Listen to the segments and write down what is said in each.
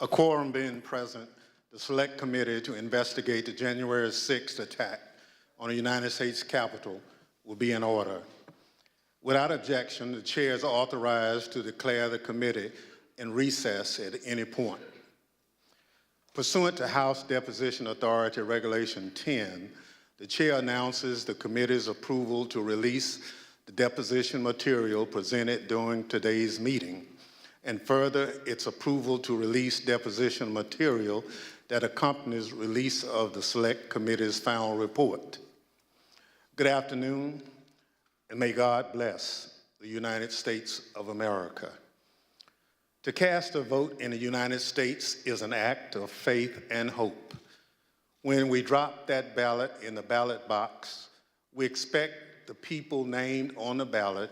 A quorum being present, the Select Committee to investigate the January 6th attack on the United States Capitol will be in order. Without objection, the chair is authorized to declare the committee in recess at any point. Pursuant to House Deposition Authority Regulation 10, the chair announces the committee's approval to release the deposition material presented during today's meeting, and further, its approval to release deposition material that accompanies release of the Select Committee's final report. Good afternoon, and may God bless the United States of America. To cast a vote in the United States is an act of faith and hope. When we drop that ballot in the ballot box, we expect the people named on the ballot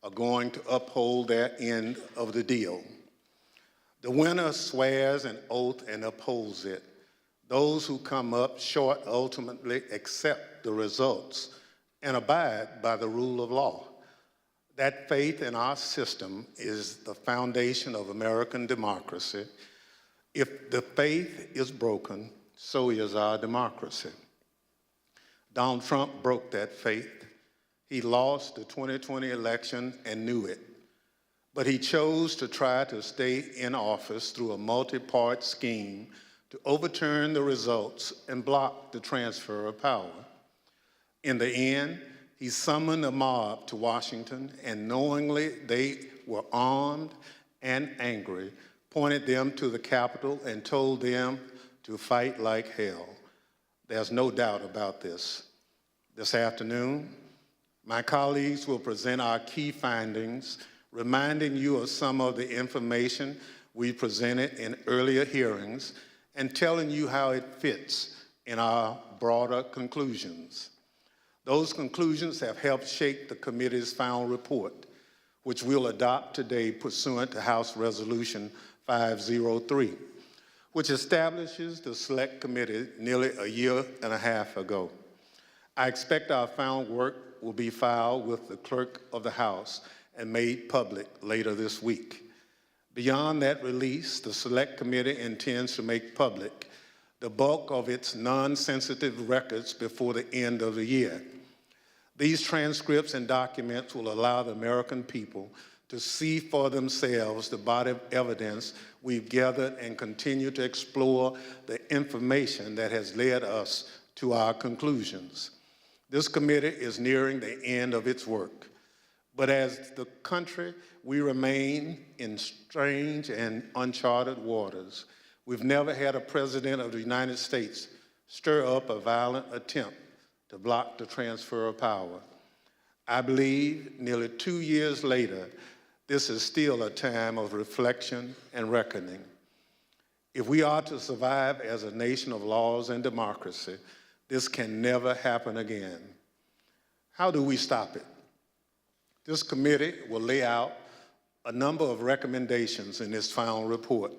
are going to uphold their end of the deal. The winner swears an oath and upholds it. Those who come up short ultimately accept the results and abide by the rule of law. That faith in our system is the foundation of American democracy. If the faith is broken, so is our democracy. Donald Trump broke that faith. He lost the 2020 election and knew it. But he chose to try to stay in office through a multi-part scheme to overturn the results and block the transfer of power. In the end, he summoned a mob to Washington, and knowingly they were armed and angry, pointed them to the Capitol and told them to fight like hell. There's no doubt about this. This afternoon, my colleagues will present our key findings, reminding you of some of the information we presented in earlier hearings and telling you how it fits in our broader conclusions. Those conclusions have helped shape the committee's final report, which we'll adopt today pursuant to House Resolution 503, which establishes the Select Committee nearly a year and a half ago. I expect our final work will be filed with the Clerk of the House and made public later this week. Beyond that release, the Select Committee intends to make public the bulk of its non-sensitive records before the end of the year. These transcripts and documents will allow the American people to see for themselves the body of evidence we've gathered and continue to explore the information that has led us to our conclusions. This committee is nearing the end of its work, but as the country, we remain in strange and uncharted waters. We've never had a president of the United States stir up a violent attempt to block the transfer of power. I believe nearly 2 years later, this is still a time of reflection and reckoning. If we are to survive as a nation of laws and democracy, this can never happen again. How do we stop it? This committee will lay out a number of recommendations in its final report,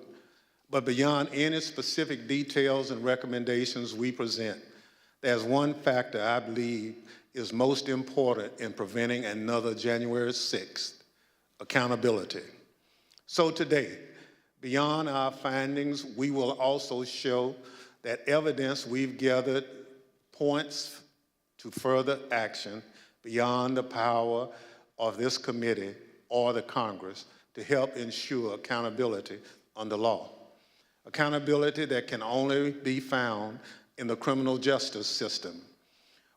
but beyond any specific details and recommendations we present, there's one factor I believe is most important in preventing another January 6th, accountability. So today, beyond our findings, we will also show that evidence we've gathered points to further action beyond the power of this committee or the Congress to help ensure accountability under law. Accountability that can only be found in the criminal justice system.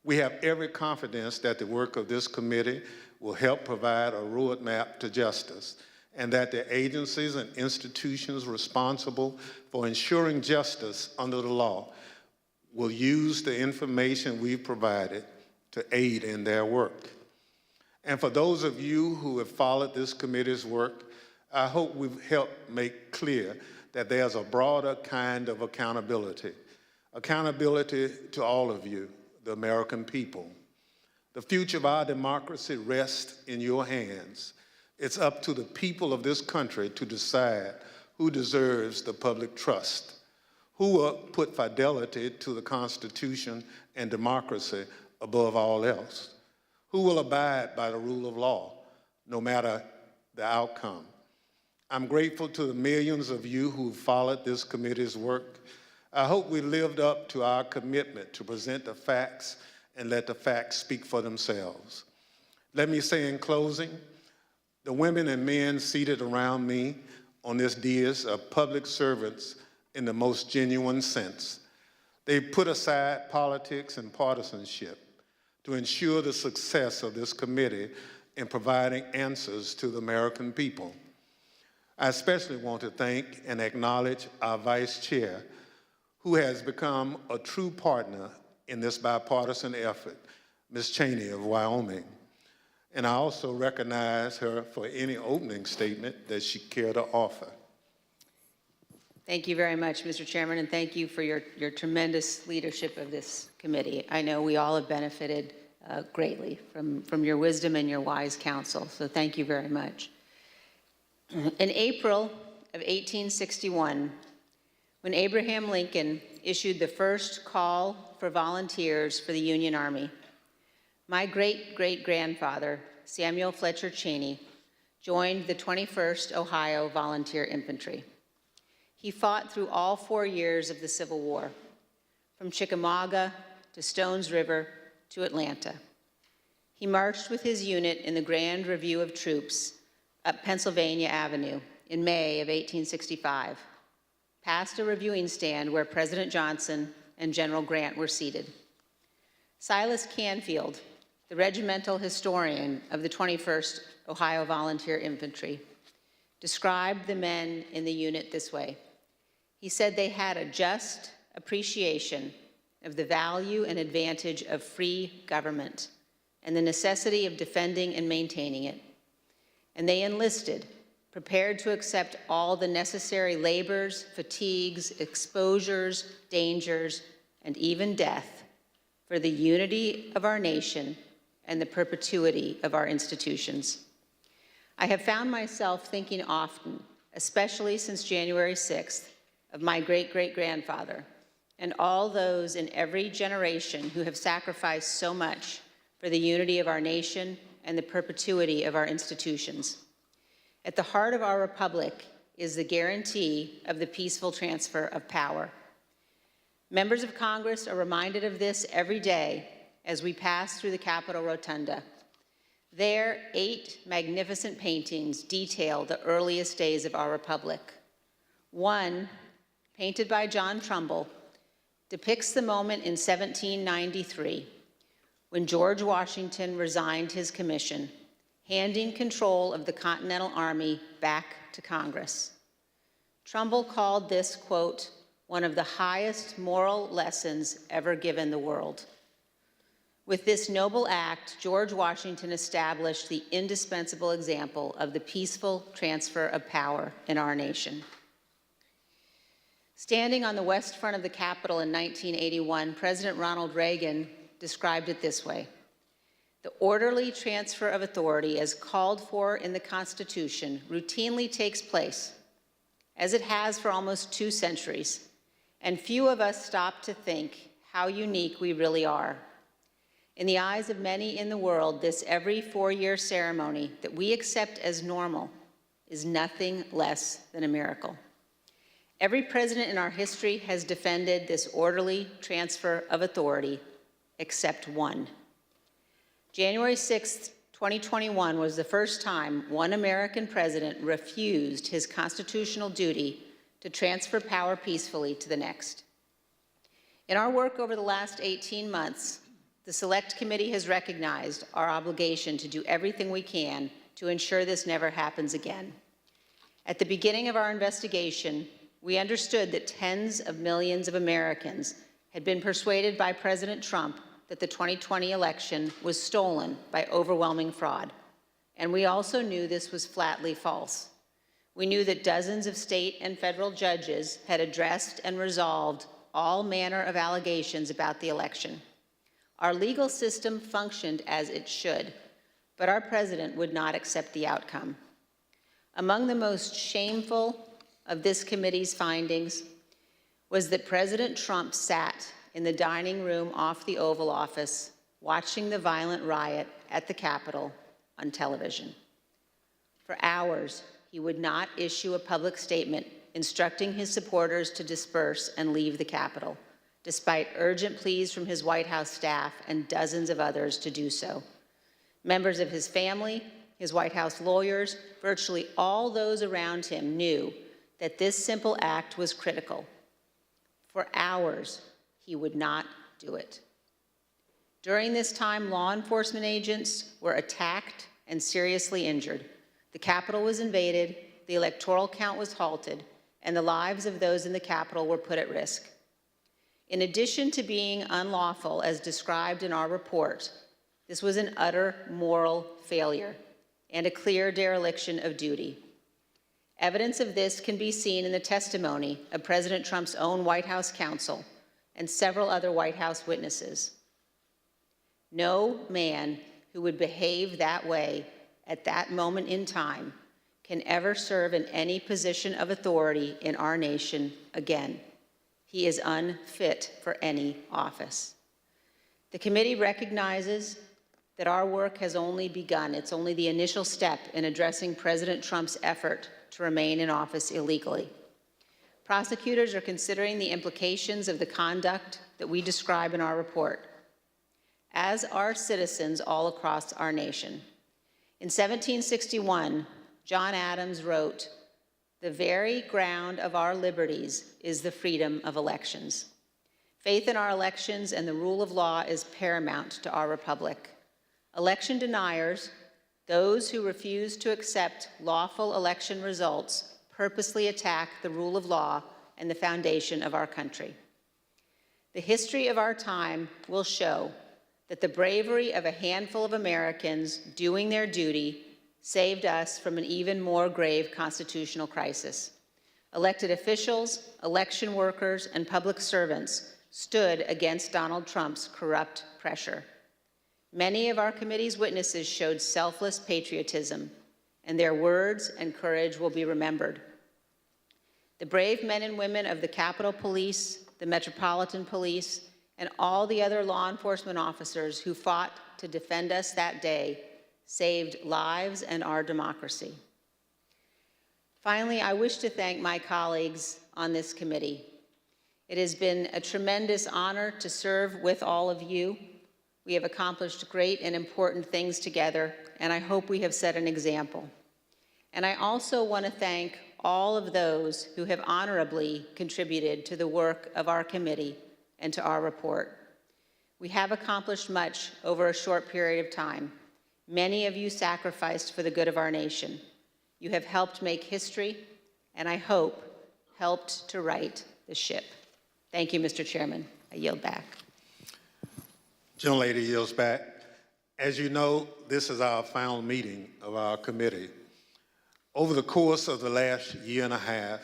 We have every confidence that the work of this committee will help provide a roadmap to justice, and that the agencies and institutions responsible for ensuring justice under the law will use the information we've provided to aid in their work. And for those of you who have followed this committee's work, I hope we've helped make clear that there's a broader kind of accountability. Accountability to all of you, the American people. The future of our democracy rests in your hands. It's up to the people of this country to decide who deserves the public trust, who will put fidelity to the Constitution and democracy above all else, who will abide by the rule of law, no matter the outcome. I'm grateful to the millions of you who followed this committee's work. I hope we lived up to our commitment to present the facts and let the facts speak for themselves. Let me say in closing, the women and men seated around me on this dais are public servants in the most genuine sense. They put aside politics and partisanship to ensure the success of this committee in providing answers to the American people. I especially want to thank and acknowledge our Vice Chair, who has become a true partner in this bipartisan effort, Ms. Cheney of Wyoming. And I also recognize her for any opening statement that she cared to offer. Thank you very much, Mr. Chairman, and thank you for your tremendous leadership of this committee. I know we all have benefited greatly from your wisdom and your wise counsel, so thank you very much. In April of 1861, when Abraham Lincoln issued the first call for volunteers for the Union Army, my great-great-grandfather, Samuel Fletcher Cheney, joined the 21st Ohio Volunteer Infantry. He fought through all 4 years of the Civil War, from Chickamauga to Stones River to Atlanta. He marched with his unit in the Grand Review of Troops up Pennsylvania Avenue in May of 1865, past a reviewing stand where President Johnson and General Grant were seated. Silas Canfield, the regimental historian of the 21st Ohio Volunteer Infantry, described the men in the unit this way. He said they had a just appreciation of the value and advantage of free government and the necessity of defending and maintaining it. And they enlisted, prepared to accept all the necessary labors, fatigues, exposures, dangers, and even death for the unity of our nation and the perpetuity of our institutions. I have found myself thinking often, especially since January 6th, of my great-great-grandfather and all those in every generation who have sacrificed so much for the unity of our nation and the perpetuity of our institutions. At the heart of our republic is the guarantee of the peaceful transfer of power. Members of Congress are reminded of this every day as we pass through the Capitol Rotunda. There, 8 magnificent paintings detail the earliest days of our republic. One, painted by John Trumbull, depicts the moment in 1793 when George Washington resigned his commission, handing control of the Continental Army back to Congress. Trumbull called this, quote, one of the highest moral lessons ever given the world. With this noble act, George Washington established the indispensable example of the peaceful transfer of power in our nation. Standing on the west front of the Capitol in 1981, President Ronald Reagan described it this way: the orderly transfer of authority as called for in the Constitution routinely takes place, as it has for almost 2 centuries, and few of us stop to think how unique we really are. In the eyes of many in the world, this every 4-year ceremony that we accept as normal is nothing less than a miracle. Every president in our history has defended this orderly transfer of authority, except one. January 6, 2021 was the first time one American president refused his constitutional duty to transfer power peacefully to the next. In our work over the last 18 months, the Select Committee has recognized our obligation to do everything we can to ensure this never happens again. At the beginning of our investigation, we understood that tens of millions of Americans had been persuaded by President Trump that the 2020 election was stolen by overwhelming fraud. And we also knew this was flatly false. We knew that dozens of state and federal judges had addressed and resolved all manner of allegations about the election. Our legal system functioned as it should, but our president would not accept the outcome. Among the most shameful of this committee's findings was that President Trump sat in the dining room off the Oval Office watching the violent riot at the Capitol on television. For hours, he would not issue a public statement instructing his supporters to disperse and leave the Capitol, despite urgent pleas from his White House staff and dozens of others to do so. Members of his family, his White House lawyers, virtually all those around him knew that this simple act was critical. For hours, he would not do it. During this time, law enforcement agents were attacked and seriously injured. The Capitol was invaded, the electoral count was halted, and the lives of those in the Capitol were put at risk. In addition to being unlawful, as described in our report, this was an utter moral failure and a clear dereliction of duty. Evidence of this can be seen in the testimony of President Trump's own White House counsel and several other White House witnesses. No man who would behave that way at that moment in time can ever serve in any position of authority in our nation again. He is unfit for any office. The committee recognizes that our work has only begun. It's only the initial step in addressing President Trump's effort to remain in office illegally. Prosecutors are considering the implications of the conduct that we describe in our report, as are citizens all across our nation. In 1761, John Adams wrote, "The very ground of our liberties is the freedom of elections." Faith in our elections and the rule of law is paramount to our republic. Election deniers, those who refuse to accept lawful election results, purposely attack the rule of law and the foundation of our country. The history of our time will show that the bravery of a handful of Americans doing their duty saved us from an even more grave constitutional crisis. Elected officials, election workers, and public servants stood against Donald Trump's corrupt pressure. Many of our committee's witnesses showed selfless patriotism, and their words and courage will be remembered. The brave men and women of the Capitol Police, the Metropolitan Police, and all the other law enforcement officers who fought to defend us that day saved lives and our democracy. Finally, I wish to thank my colleagues on this committee. It has been a tremendous honor to serve with all of you. We have accomplished great and important things together, and I hope we have set an example. And I also want to thank all of those who have honorably contributed to the work of our committee and to our report. We have accomplished much over a short period of time. Many of you sacrificed for the good of our nation. You have helped make history, and I hope helped to right the ship. Thank you, Mr. Chairman. I yield back. Gentlelady yields back. As you know, this is our final meeting of our committee. Over the course of the last year and a half,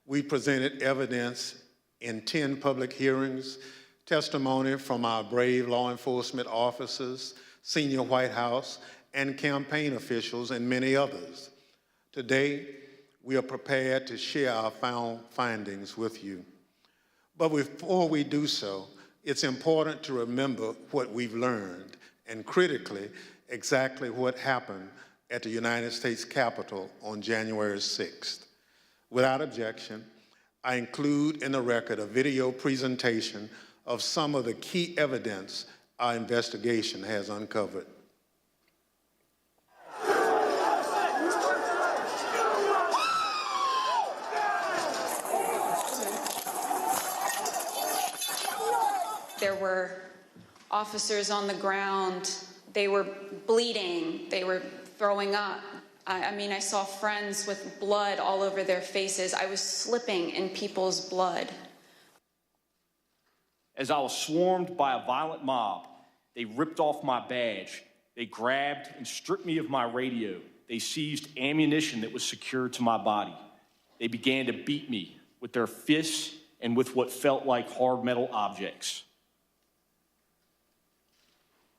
we presented evidence in 10 public hearings, testimony from our brave law enforcement officers, senior White House and campaign officials, and many others. Today, we are prepared to share our findings with you. But before we do so, it's important to remember what we've learned, and critically, exactly what happened at the United States Capitol on January 6th. Without objection, I include in the record a video presentation of some of the key evidence our investigation has uncovered. There were officers on the ground. They were bleeding. They were throwing up. I mean, I saw friends with blood all over their faces. I was slipping in people's blood. As I was swarmed by a violent mob, they ripped off my badge. They grabbed and stripped me of my radio. They seized ammunition that was secured to my body. They began to beat me with their fists and with what felt like hard metal objects.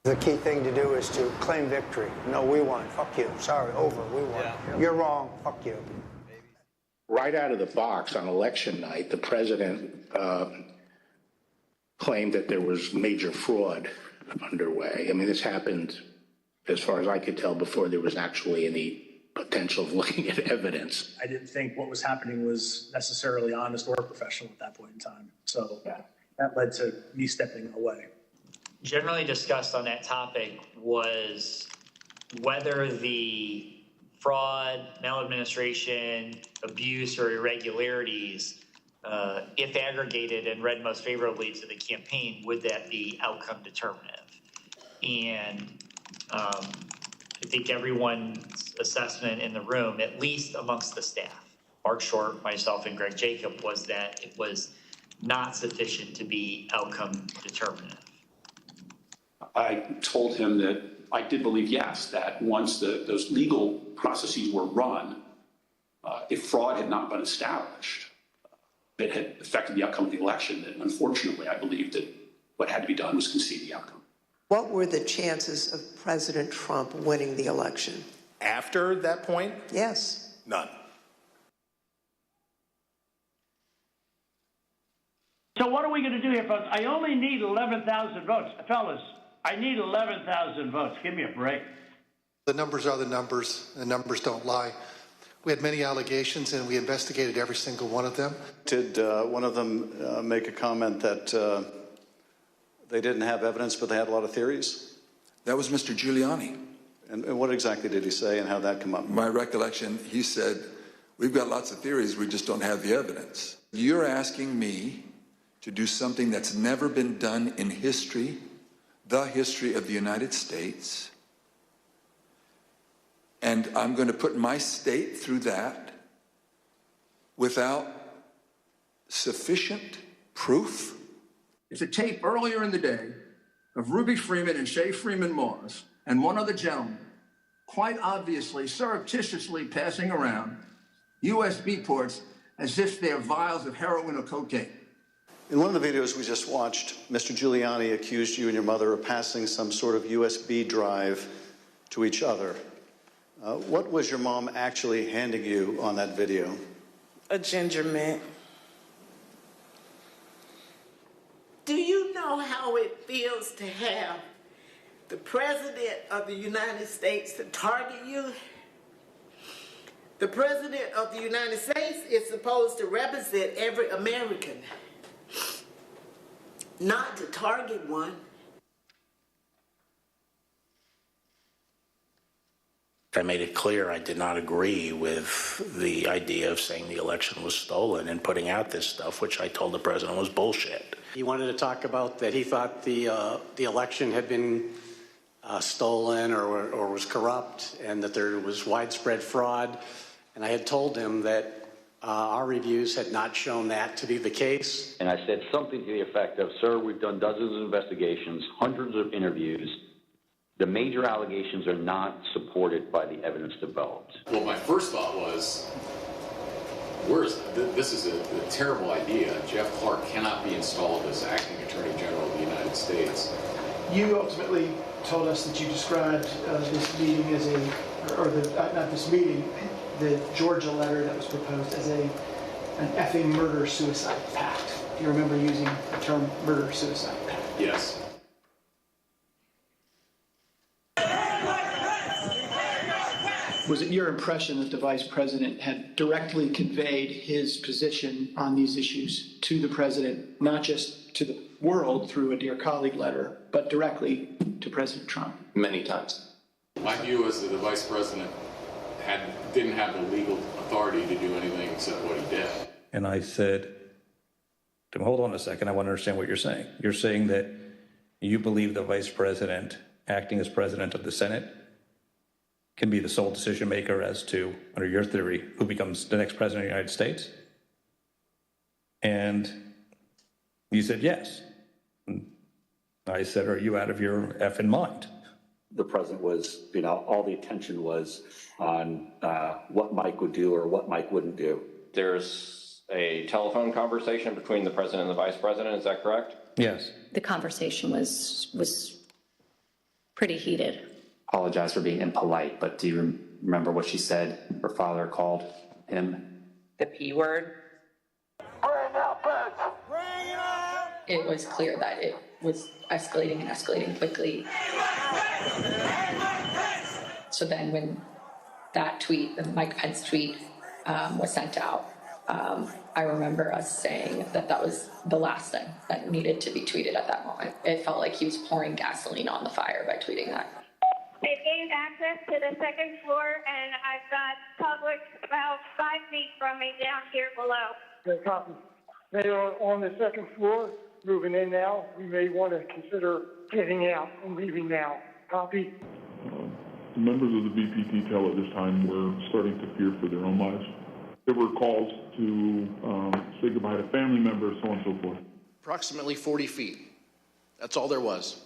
The key thing to do is to claim victory. No, we won. Fuck you. Sorry, over. We won. Yeah. You're wrong. Fuck you. Right out of the box on election night, the president claimed that there was major fraud underway. I mean, this happened, as far as I could tell, before there was actually any potential of looking at evidence. I didn't think what was happening was necessarily honest or professional at that point in time. So that led to me stepping away. Generally discussed on that topic was whether the fraud, maladministration, abuse, or irregularities, if aggregated and read most favorably to the campaign, would that be outcome determinative? And I think everyone's assessment in the room, at least amongst the staff, Mark Short, myself, and Greg Jacob, was that it was not sufficient to be outcome determinative. I told him that I did believe, yes, that once those legal processes were run, if fraud had not been established, that had affected the outcome of the election, then unfortunately I believed that what had to be done was concede the outcome. What were the chances of President Trump winning the election? After that point? Yes. None. So what are we going to do here, folks? I only need 11,000 votes. Fellas, I need 11,000 votes. Give me a break. The numbers are the numbers. The numbers don't lie. We had many allegations, and we investigated every single one of them. Did one of them make a comment that they didn't have evidence, but they had a lot of theories? That was Mr. Giuliani. And what exactly did he say, and how'd that come up? My recollection, he said, we've got lots of theories, we just don't have the evidence. You're asking me to do something that's never been done in history, the history of the United States, and I'm going to put my state through that without sufficient proof? It's a tape earlier in the day of Ruby Freeman and Shay Freeman Moss and one other gentleman quite obviously, surreptitiously passing around USB ports as if they're vials of heroin or cocaine. In one of the videos we just watched, Mr. Giuliani accused you and your mother of passing some sort of USB drive to each other. What was your mom actually handing you on that video? A ginger mint. Do you know how it feels to have the President of the United States to target you? The President of the United States is supposed to represent every American, not to target one. I made it clear I did not agree with the idea of saying the election was stolen and putting out this stuff, which I told the president was bullshit. He wanted to talk about that he thought the election had been stolen or was corrupt, and that there was widespread fraud. And I had told him that our reviews had not shown that to be the case. And I said something to the effect of, sir, we've done dozens of investigations, hundreds of interviews. The major allegations are not supported by the evidence developed. Well, my first thought was, this is a terrible idea. Jeff Clark cannot be installed as acting Attorney General of the United States. You ultimately told us that you described this meeting as not this meeting, the Georgia letter that was proposed as an effing murder-suicide pact. Do you remember using the term murder-suicide pact? Yes. Was it your impression that the Vice President had directly conveyed his position on these issues to the President, not just to the world through a Dear Colleague letter, but directly to President Trump? Many times. My view is that the Vice President didn't have the legal authority to do anything except what he did. And I said, hold on a second, I want to understand what you're saying. You're saying that you believe the Vice President, acting as President of the Senate, can be the sole decision maker as to, under your theory, who becomes the next President of the United States? And you said yes. And I said, are you out of your effing mind? The president was, all the attention was on what Mike would do or what Mike wouldn't do. There's a telephone conversation between the president and the vice president, is that correct? Yes. The conversation was pretty heated. Apologize for being impolite, but do you remember what she said her father called him? The P word. It was clear that it was escalating and escalating quickly. So then when that tweet, the Mike Pence tweet, was sent out, I remember us saying that that was the last thing that needed to be tweeted at that moment. It felt like he was pouring gasoline on the fire by tweeting that. They gained access to the second floor, and I've got public about 5 feet from me down here below. Okay, copy. They are on the second floor, moving in now. We may want to consider getting out and leaving now. Copy. The members of the VPT-TEL at this time were starting to fear for their own lives. There were calls to say goodbye to family members, so on and so forth. Approximately 40 feet. That's all there was.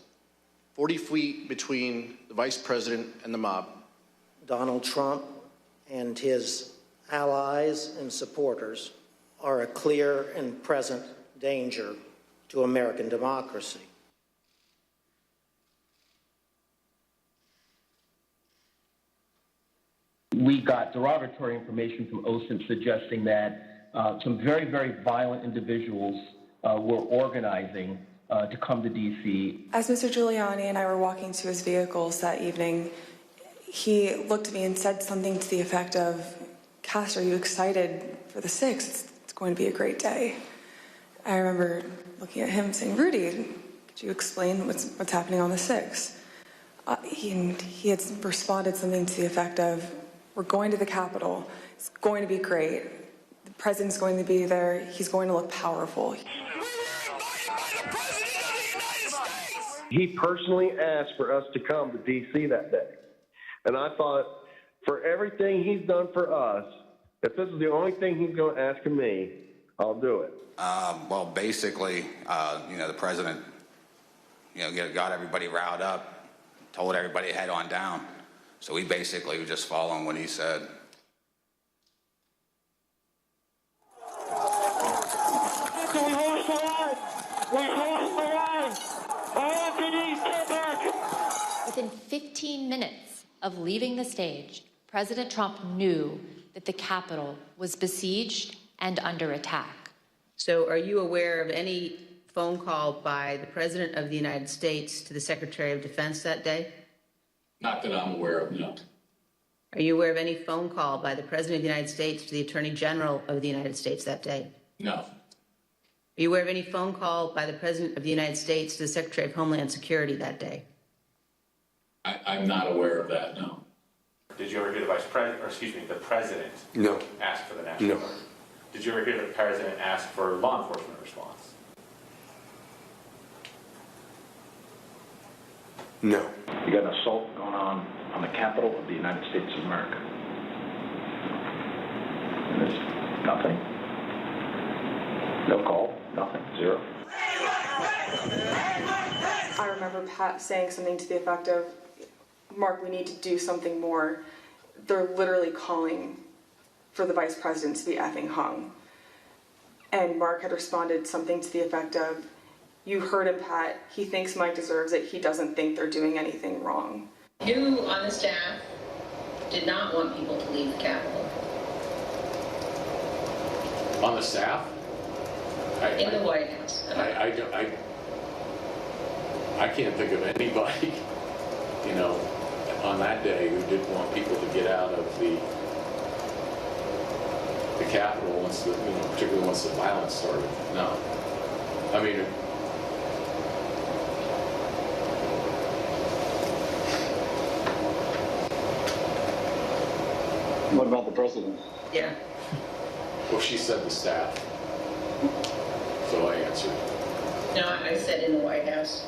40 feet between the vice president and the mob. Donald Trump and his allies and supporters are a clear and present danger to American democracy. We got derogatory information from OSINT suggesting that some very, very violent individuals were organizing to come to D.C. As Mr. Giuliani and I were walking to his vehicles that evening, he looked at me and said something to the effect of, "Cass, are you excited for the 6th? It's going to be a great day." I remember looking at him saying, "Rudy, could you explain what's happening on the 6th?" He had responded something to the effect of, "We're going to the Capitol. It's going to be great. The president's going to be there. He's going to look powerful." He personally asked for us to come to D.C. that day. And I thought, for everything he's done for us, if this is the only thing he's going to ask of me, I'll do it. Well, basically, the president, got everybody riled up, told everybody to head on down. So we basically were just following what he said. We lost the line! We lost the line! Anthony, get back! Within 15 minutes of leaving the stage, President Trump knew that the Capitol was besieged and under attack. So are you aware of any phone call by the President of the United States to the Secretary of Defense that day? Not that I'm aware of, no. Are you aware of any phone call by the President of the United States to the Attorney General of the United States that day? No. Are you aware of any phone call by the President of the United States to the Secretary of Homeland Security that day? I'm not aware of that, no. Did you ever hear the president No. ask for the National No. Guard? Did you ever hear the president ask for law enforcement response? No. You got an assault going on the Capitol of the United States of America. And there's nothing. No call, nothing, zero. I remember Pat saying something to the effect of, "Mark, we need to do something more. They're literally calling for the vice president to be effing hung." And Mark had responded something to the effect of, "You heard him, Pat. He thinks Mike deserves it. He doesn't think they're doing anything wrong." You on the staff did not want people to leave the Capitol. On the staff? In the White House. I can't think of anybody, on that day who didn't want people to get out of the Capitol once particularly once the violence started. No. I mean, What about the president? Yeah. well, she said the staff. So I answered. No, I said in the White House.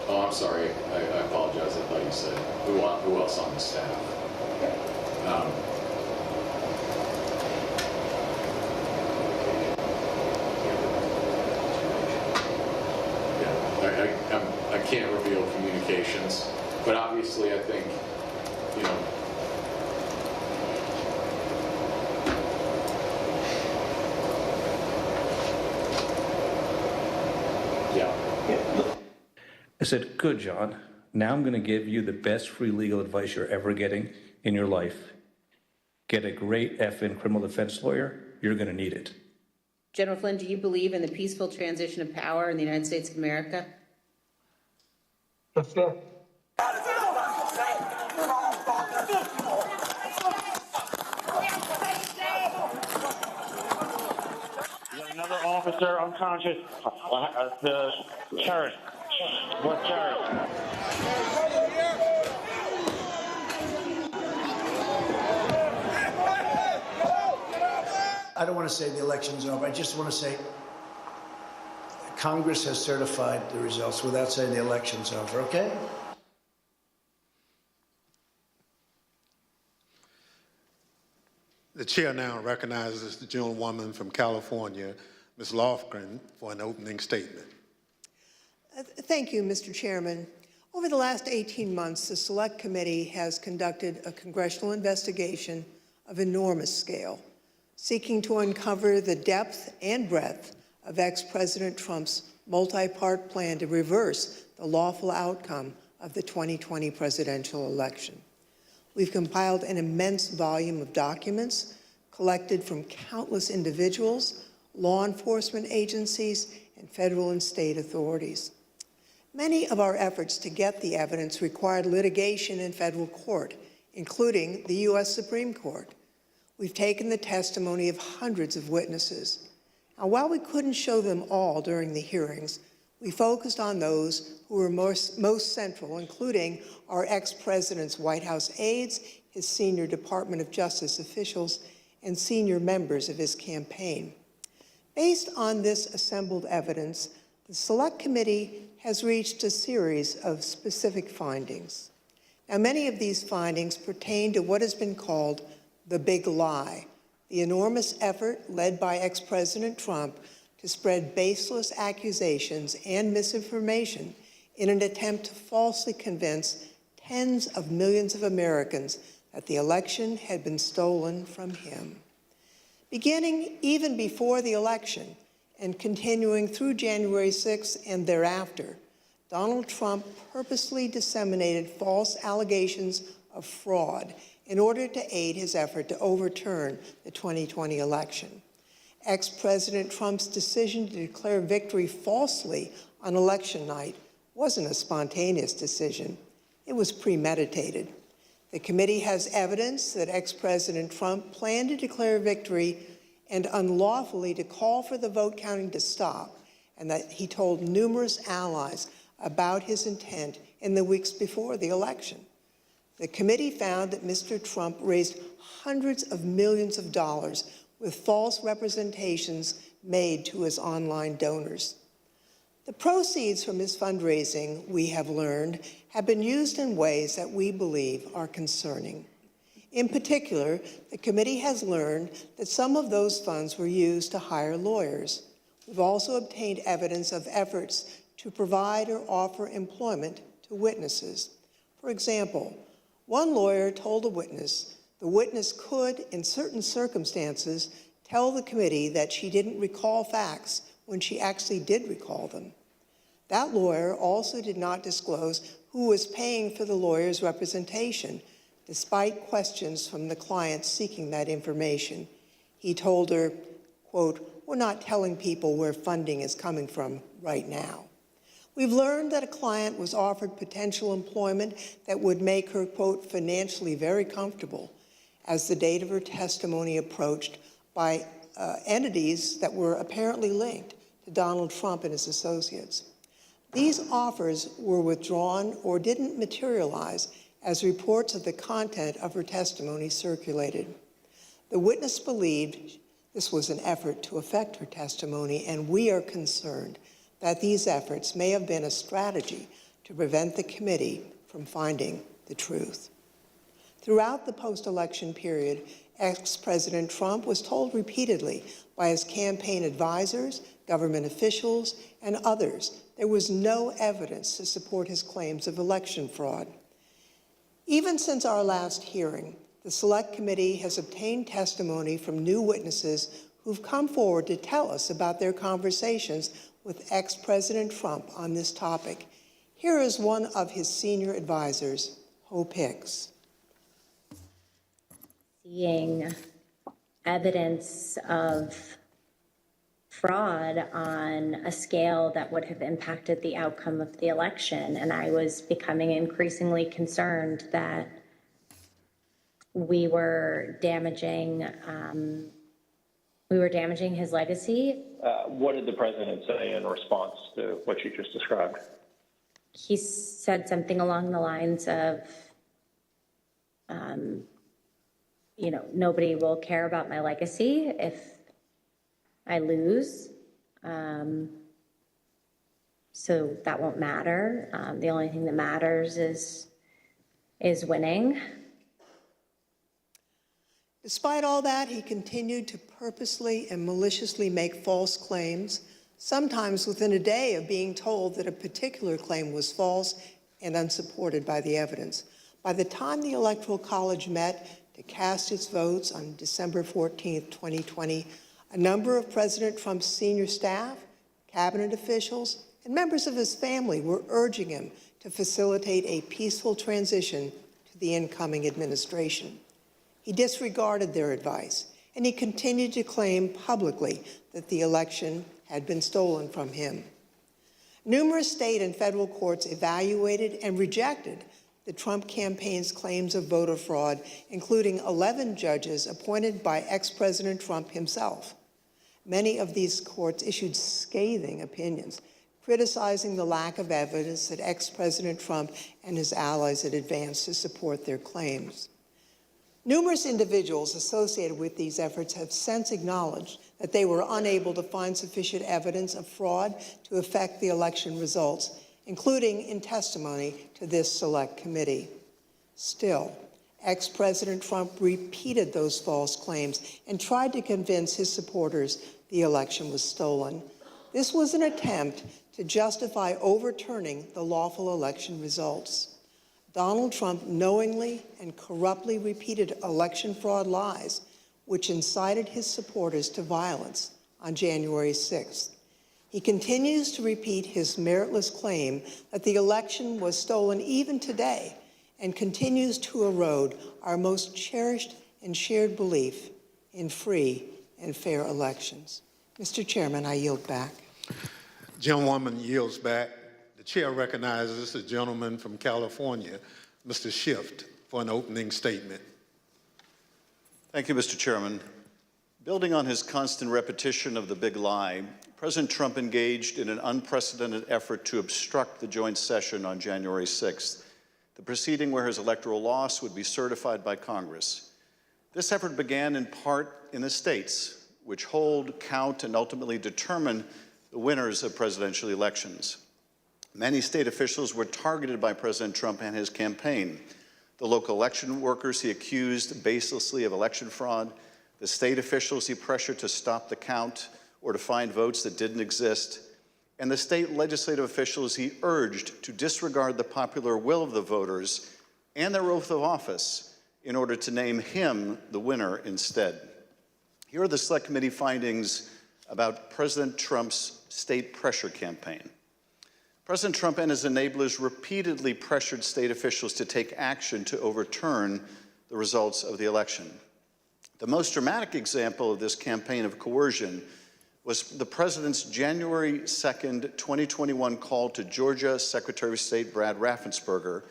Oh, I'm sorry. I apologize. I thought you said who else on the staff. I can't reveal communications, but obviously I think, I said, "Good, John. Now I'm going to give you the best free legal advice you're ever getting in your life. Get a great effing criminal defense lawyer. You're going to need it." General Flynn, do you believe in the peaceful transition of power in the United States of America? officer unconscious. The charge. What charge? I don't want to say the election's over. I just want to say Congress has certified the results without saying the election's over, okay? The chair now recognizes the gentlewoman from California, Ms. Lofgren, for an opening statement. Thank you, Mr. Chairman. Over the last 18 months, the Select Committee has conducted a congressional investigation of enormous scale, seeking to uncover the depth and breadth of ex-President Trump's multi-part plan to reverse the lawful outcome of the 2020 presidential election. We've compiled an immense volume of documents collected from countless individuals, law enforcement agencies, and federal and state authorities. Many of our efforts to get the evidence required litigation in federal court, including the U.S. Supreme Court. We've taken the testimony of hundreds of witnesses. And while we couldn't show them all during the hearings, we focused on those who were most central, including our ex-president's White House aides, his senior Department of Justice officials, and senior members of his campaign. Based on this assembled evidence, the Select Committee has reached a series of specific findings. Now, many of these findings pertain to what has been called the big lie, the enormous effort led by ex-President Trump to spread baseless accusations and misinformation in an attempt to falsely convince tens of millions of Americans that the election had been stolen from him. Beginning even before the election and continuing through January 6th and thereafter, Donald Trump purposely disseminated false allegations of fraud in order to aid his effort to overturn the 2020 election. Ex-President Trump's decision to declare victory falsely on election night wasn't a spontaneous decision. It was premeditated. The committee has evidence that ex-President Trump planned to declare victory and unlawfully to call for the vote counting to stop, and that he told numerous allies about his intent in the weeks before the election. The committee found that Mr. Trump raised hundreds of millions of dollars with false representations made to his online donors. The proceeds from his fundraising, we have learned, have been used in ways that we believe are concerning. In particular, the committee has learned that some of those funds were used to hire lawyers. We've also obtained evidence of efforts to provide or offer employment to witnesses. For example, one lawyer told a witness the witness could, in certain circumstances, tell the committee that she didn't recall facts when she actually did recall them. That lawyer also did not disclose who was paying for the lawyer's representation, despite questions from the client seeking that information. He told her, quote, "We're not telling people where funding is coming from right now." We've learned that a client was offered potential employment that would make her, quote, "financially very comfortable," as the date of her testimony approached, by entities that were apparently linked to Donald Trump and his associates. These offers were withdrawn or didn't materialize as reports of the content of her testimony circulated. The witness believed this was an effort to affect her testimony, and we are concerned that these efforts may have been a strategy to prevent the committee from finding the truth. Throughout the post-election period, ex-President Trump was told repeatedly by his campaign advisors, government officials, and others there was no evidence to support his claims of election fraud. Even since our last hearing, the Select Committee has obtained testimony from new witnesses who've come forward to tell us about their conversations with ex-President Trump on this topic. Here is one of his senior advisors, Hope Hicks. Seeing evidence of fraud on a scale that would have impacted the outcome of the election, and I was becoming increasingly concerned that we were damaging we were damaging his legacy. What did the president say in response to what you just described? He said something along the lines of, nobody will care about my legacy if I lose. So that won't matter. The only thing that matters is winning. Despite all that, he continued to purposely and maliciously make false claims, sometimes within a day of being told that a particular claim was false and unsupported by the evidence. By the time the Electoral College met to cast its votes on December 14th, 2020, a number of President Trump's senior staff, cabinet officials, and members of his family were urging him to facilitate a peaceful transition to the incoming administration. He disregarded their advice, and he continued to claim publicly that the election had been stolen from him. Numerous state and federal courts evaluated and rejected the Trump campaign's claims of voter fraud, including 11 judges appointed by ex-President Trump himself. Many of these courts issued scathing opinions, criticizing the lack of evidence that ex-President Trump and his allies had advanced to support their claims. Numerous individuals associated with these efforts have since acknowledged that they were unable to find sufficient evidence of fraud to affect the election results, including in testimony to this select committee. Still, ex-President Trump repeated those false claims and tried to convince his supporters the election was stolen. This was an attempt to justify overturning the lawful election results. Donald Trump knowingly and corruptly repeated election fraud lies, which incited his supporters to violence on January 6th. He continues to repeat his meritless claim that the election was stolen even today and continues to erode our most cherished and shared belief in free and fair elections. Mr. Chairman, I yield back. Gentlewoman yields back. The chair recognizes the gentleman from California, Mr. Schiff, for an opening statement. Thank you, Mr. Chairman. Building on his constant repetition of the big lie, President Trump engaged in an unprecedented effort to obstruct the joint session on January 6th, the proceeding where his electoral loss would be certified by Congress. This effort began in part in the states, which hold, count, and ultimately determine the winners of presidential elections. Many state officials were targeted by President Trump and his campaign. The local election workers he accused baselessly of election fraud, the state officials he pressured to stop the count or to find votes that didn't exist, and the state legislative officials he urged to disregard the popular will of the voters and their oath of office in order to name him the winner instead. Here are the Select Committee findings about President Trump's state pressure campaign. President Trump and his enablers repeatedly pressured state officials to take action to overturn the results of the election. The most dramatic example of this campaign of coercion was the president's January 2nd, 2021 call to Georgia Secretary of State Brad Raffensperger,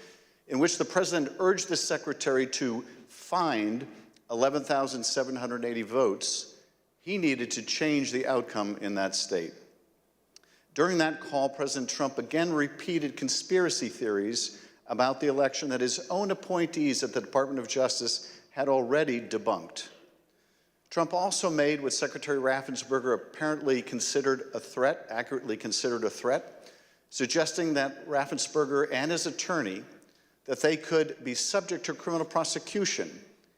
in which the president urged the secretary to find 11,780 votes he needed to change the outcome in that state. During that call, President Trump again repeated conspiracy theories about the election that his own appointees at the Department of Justice had already debunked. Trump also made what Secretary Raffensperger apparently considered a threat, accurately considered a threat, suggesting that Raffensperger and his attorney, that they could be subject to criminal prosecution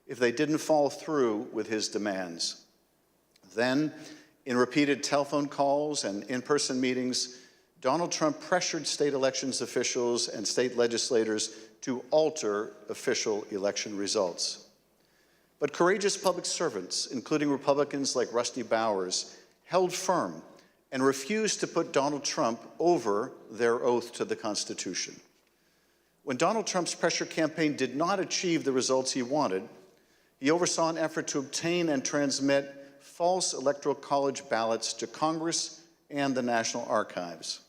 if they didn't follow through with his demands. Then, in repeated telephone calls and in-person meetings, Donald Trump pressured state elections officials and state legislators to alter official election results. But courageous public servants, including Republicans like Rusty Bowers, held firm and refused to put Donald Trump over their oath to the Constitution. When Donald Trump's pressure campaign did not achieve the results he wanted, he oversaw an effort to obtain and transmit false Electoral College ballots to Congress and the National Archives.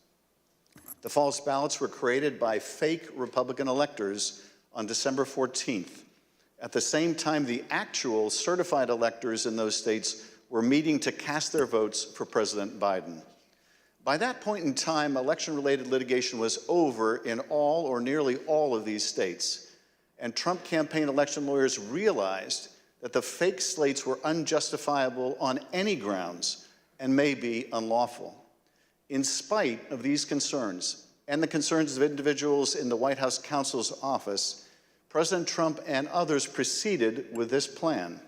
The false ballots were created by fake Republican electors on December 14th. At the same time, the actual certified electors in those states were meeting to cast their votes for President Biden. By that point in time, election-related litigation was over in all or nearly all of these states, and Trump campaign election lawyers realized that the fake slates were unjustifiable on any grounds and may be unlawful. In spite of these concerns and the concerns of individuals in the White House counsel's office, President Trump and others proceeded with this plan.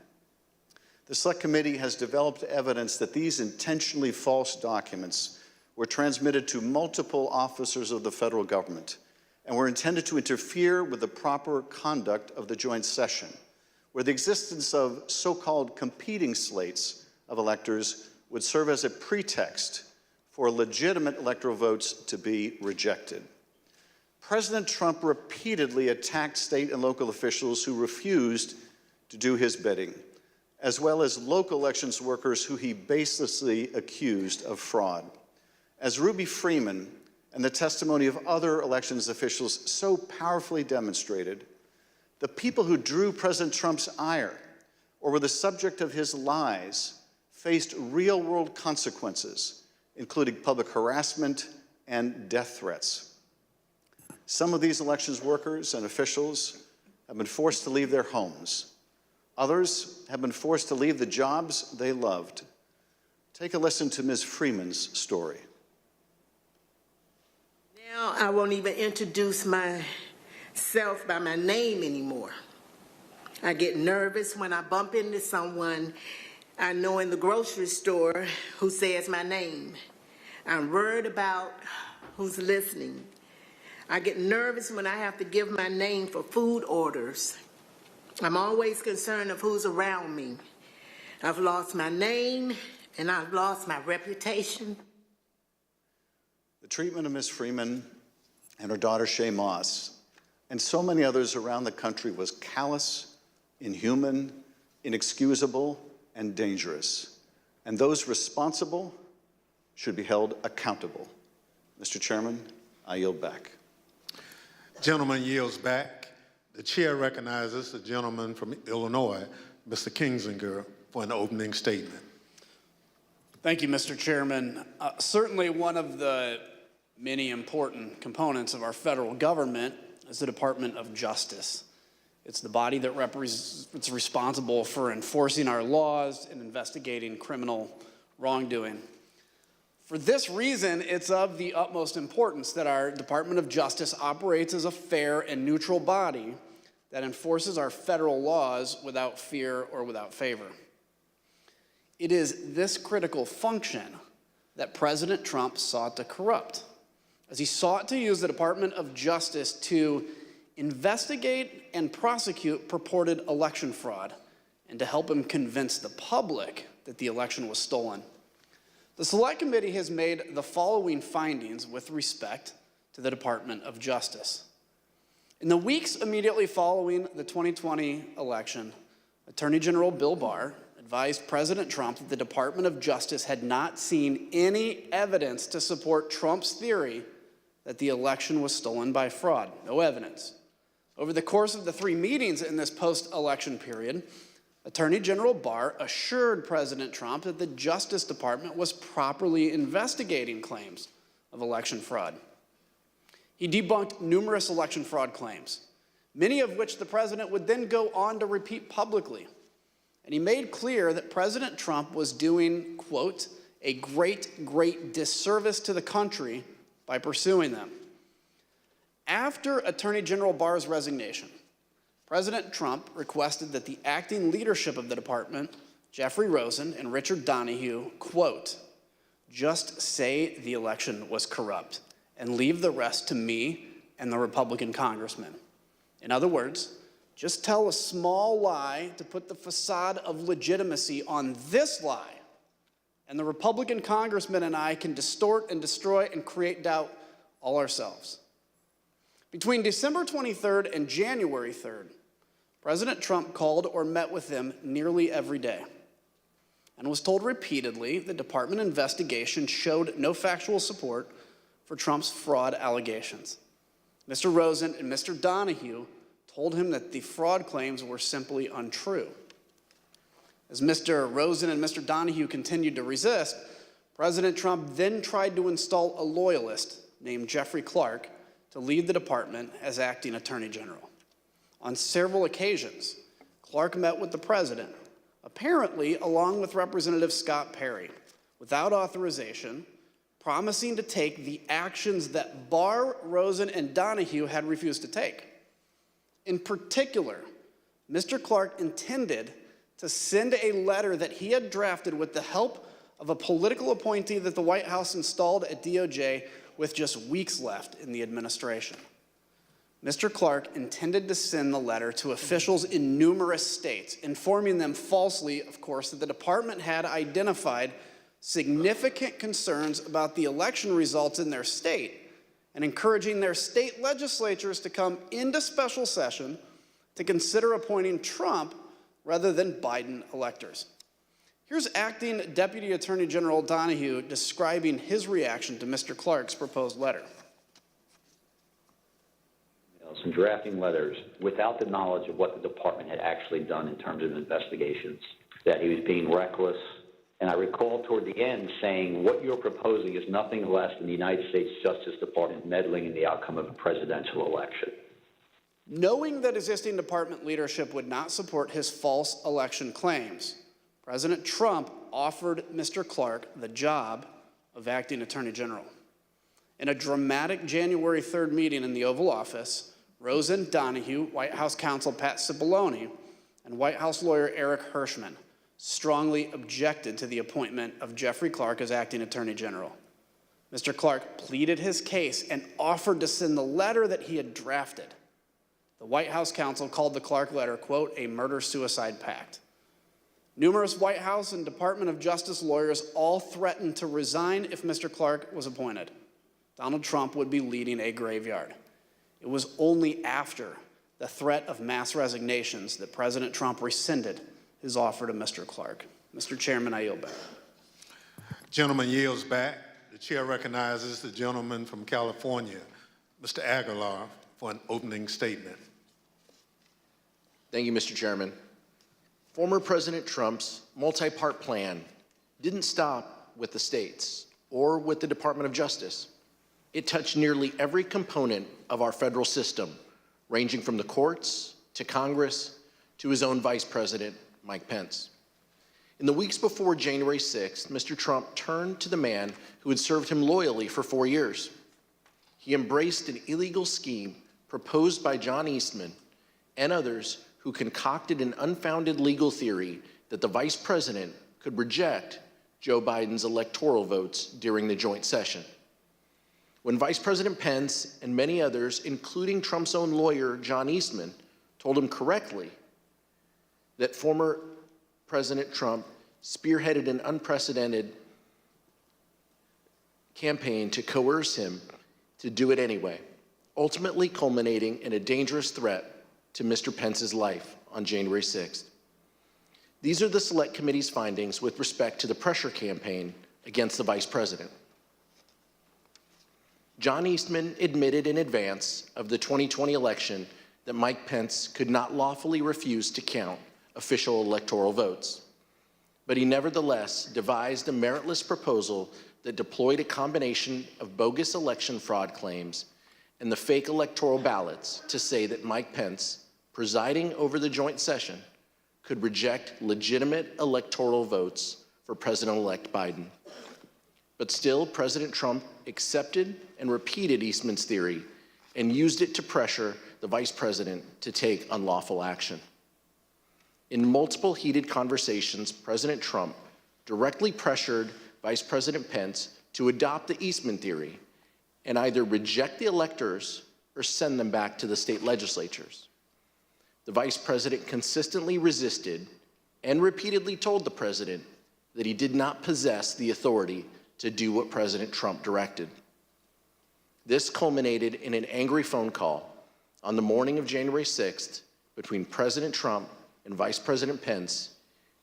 The Select Committee has developed evidence that these intentionally false documents were transmitted to multiple officers of the federal government and were intended to interfere with the proper conduct of the joint session, where the existence of so-called competing slates of electors would serve as a pretext for legitimate electoral votes to be rejected. President Trump repeatedly attacked state and local officials who refused to do his bidding, as well as local elections workers who he baselessly accused of fraud. As Ruby Freeman and the testimony of other elections officials so powerfully demonstrated, the people who drew President Trump's ire or were the subject of his lies faced real-world consequences, including public harassment and death threats. Some of these elections workers and officials have been forced to leave their homes. Others have been forced to leave the jobs they loved. Take a listen to Ms. Freeman's story. Now I won't even introduce myself by my name anymore. I get nervous when I bump into someone I know in the grocery store who says my name. I'm worried about who's listening. I get nervous when I have to give my name for food orders. I'm always concerned of who's around me. I've lost my name and I've lost my reputation. The treatment of Ms. Freeman and her daughter Shay Moss and so many others around the country was callous, inhuman, inexcusable, and dangerous. And those responsible should be held accountable. Mr. Chairman, I yield back. Gentleman yields back. The chair recognizes the gentleman from Illinois, Mr. Kinzinger, for an opening statement. Thank you, Mr. Chairman. Certainly one of the many important components of our federal government is the Department of Justice. It's the body that it's responsible for enforcing our laws and investigating criminal wrongdoing. For this reason, it's of the utmost importance that our Department of Justice operates as a fair and neutral body that enforces our federal laws without fear or without favor. It is this critical function that President Trump sought to corrupt, as he sought to use the Department of Justice to investigate and prosecute purported election fraud and to help him convince the public that the election was stolen. The Select Committee has made the following findings with respect to the Department of Justice. In the weeks immediately following the 2020 election, Attorney General Bill Barr advised President Trump that the Department of Justice had not seen any evidence to support Trump's theory that the election was stolen by fraud. No evidence. Over the course of the 3 meetings in this post-election period, Attorney General Barr assured President Trump that the Justice Department was properly investigating claims of election fraud. He debunked numerous election fraud claims, many of which the president would then go on to repeat publicly. And he made clear that President Trump was doing, quote, a great disservice to the country by pursuing them. After Attorney General Barr's resignation, President Trump requested that the acting leadership of the department, Jeffrey Rosen and Richard Donahue, quote, just say the election was corrupt and leave the rest to me and the Republican congressman. In other words, just tell a small lie to put the facade of legitimacy on this lie, and the Republican congressman and I can distort and destroy and create doubt all ourselves. Between December 23rd and January 3rd, President Trump called or met with them nearly every day and was told repeatedly the department investigation showed no factual support for Trump's fraud allegations. Mr. Rosen and Mr. Donahue told him that the fraud claims were simply untrue. As Mr. Rosen and Mr. Donahue continued to resist, President Trump then tried to install a loyalist named Jeffrey Clark to lead the department as acting Attorney General. On several occasions, Clark met with the president, apparently along with Representative Scott Perry, without authorization, promising to take the actions that Barr, Rosen, and Donahue had refused to take. In particular, Mr. Clark intended to send a letter that he had drafted with the help of a political appointee that the White House installed at DOJ with just weeks left in the administration. Mr. Clark intended to send the letter to officials in numerous states, informing them falsely, of course, that the department had identified significant concerns about the election results in their state and encouraging their state legislatures to come into special session to consider appointing Trump rather than Biden electors. Here's Acting Deputy Attorney General Donahue describing his reaction to Mr. Clark's proposed letter. Some drafting letters without the knowledge of what the department had actually done in terms of investigations, that he was being reckless. And I recall toward the end saying, what you're proposing is nothing less than the United States Justice Department meddling in the outcome of a presidential election. Knowing that existing department leadership would not support his false election claims, President Trump offered Mr. Clark the job of acting Attorney General. In a dramatic January 3rd meeting in the Oval Office, Rosen, Donahue, White House counsel Pat Cipollone, and White House lawyer Eric Hirschman strongly objected to the appointment of Jeffrey Clark as acting Attorney General. Mr. Clark pleaded his case and offered to send the letter that he had drafted. The White House counsel called the Clark letter, quote, a murder-suicide pact. Numerous White House and Department of Justice lawyers all threatened to resign if Mr. Clark was appointed. Donald Trump would be leading a graveyard. It was only after the threat of mass resignations that President Trump rescinded his offer to Mr. Clark. Mr. Chairman, I yield back. Gentleman yields back. The chair recognizes the gentleman from California, Mr. Aguilar, for an opening statement. Thank you, Mr. Chairman. Former President Trump's multi-part plan didn't stop with the states or with the Department of Justice. It touched nearly every component of our federal system, ranging from the courts to Congress to his own Vice President, Mike Pence. In the weeks before January 6th, Mr. Trump turned to the man who had served him loyally for 4 years. He embraced an illegal scheme proposed by John Eastman and others who concocted an unfounded legal theory that the vice president could reject Joe Biden's electoral votes during the joint session. When Vice President Pence and many others, including Trump's own lawyer, John Eastman, told him correctly that former President Trump spearheaded an unprecedented campaign to coerce him to do it anyway, ultimately culminating in a dangerous threat to Mr. Pence's life on January 6th. These are the Select Committee's findings with respect to the pressure campaign against the Vice President. John Eastman admitted in advance of the 2020 election that Mike Pence could not lawfully refuse to count official electoral votes. But he nevertheless devised a meritless proposal that deployed a combination of bogus election fraud claims and the fake electoral ballots to say that Mike Pence, presiding over the joint session, could reject legitimate electoral votes for President-elect Biden. But still, President Trump accepted and repeated Eastman's theory and used it to pressure the vice president to take unlawful action. In multiple heated conversations, President Trump directly pressured Vice President Pence to adopt the Eastman theory and either reject the electors or send them back to the state legislatures. The vice president consistently resisted and repeatedly told the president that he did not possess the authority to do what President Trump directed. This culminated in an angry phone call on the morning of January 6th between President Trump and Vice President Pence,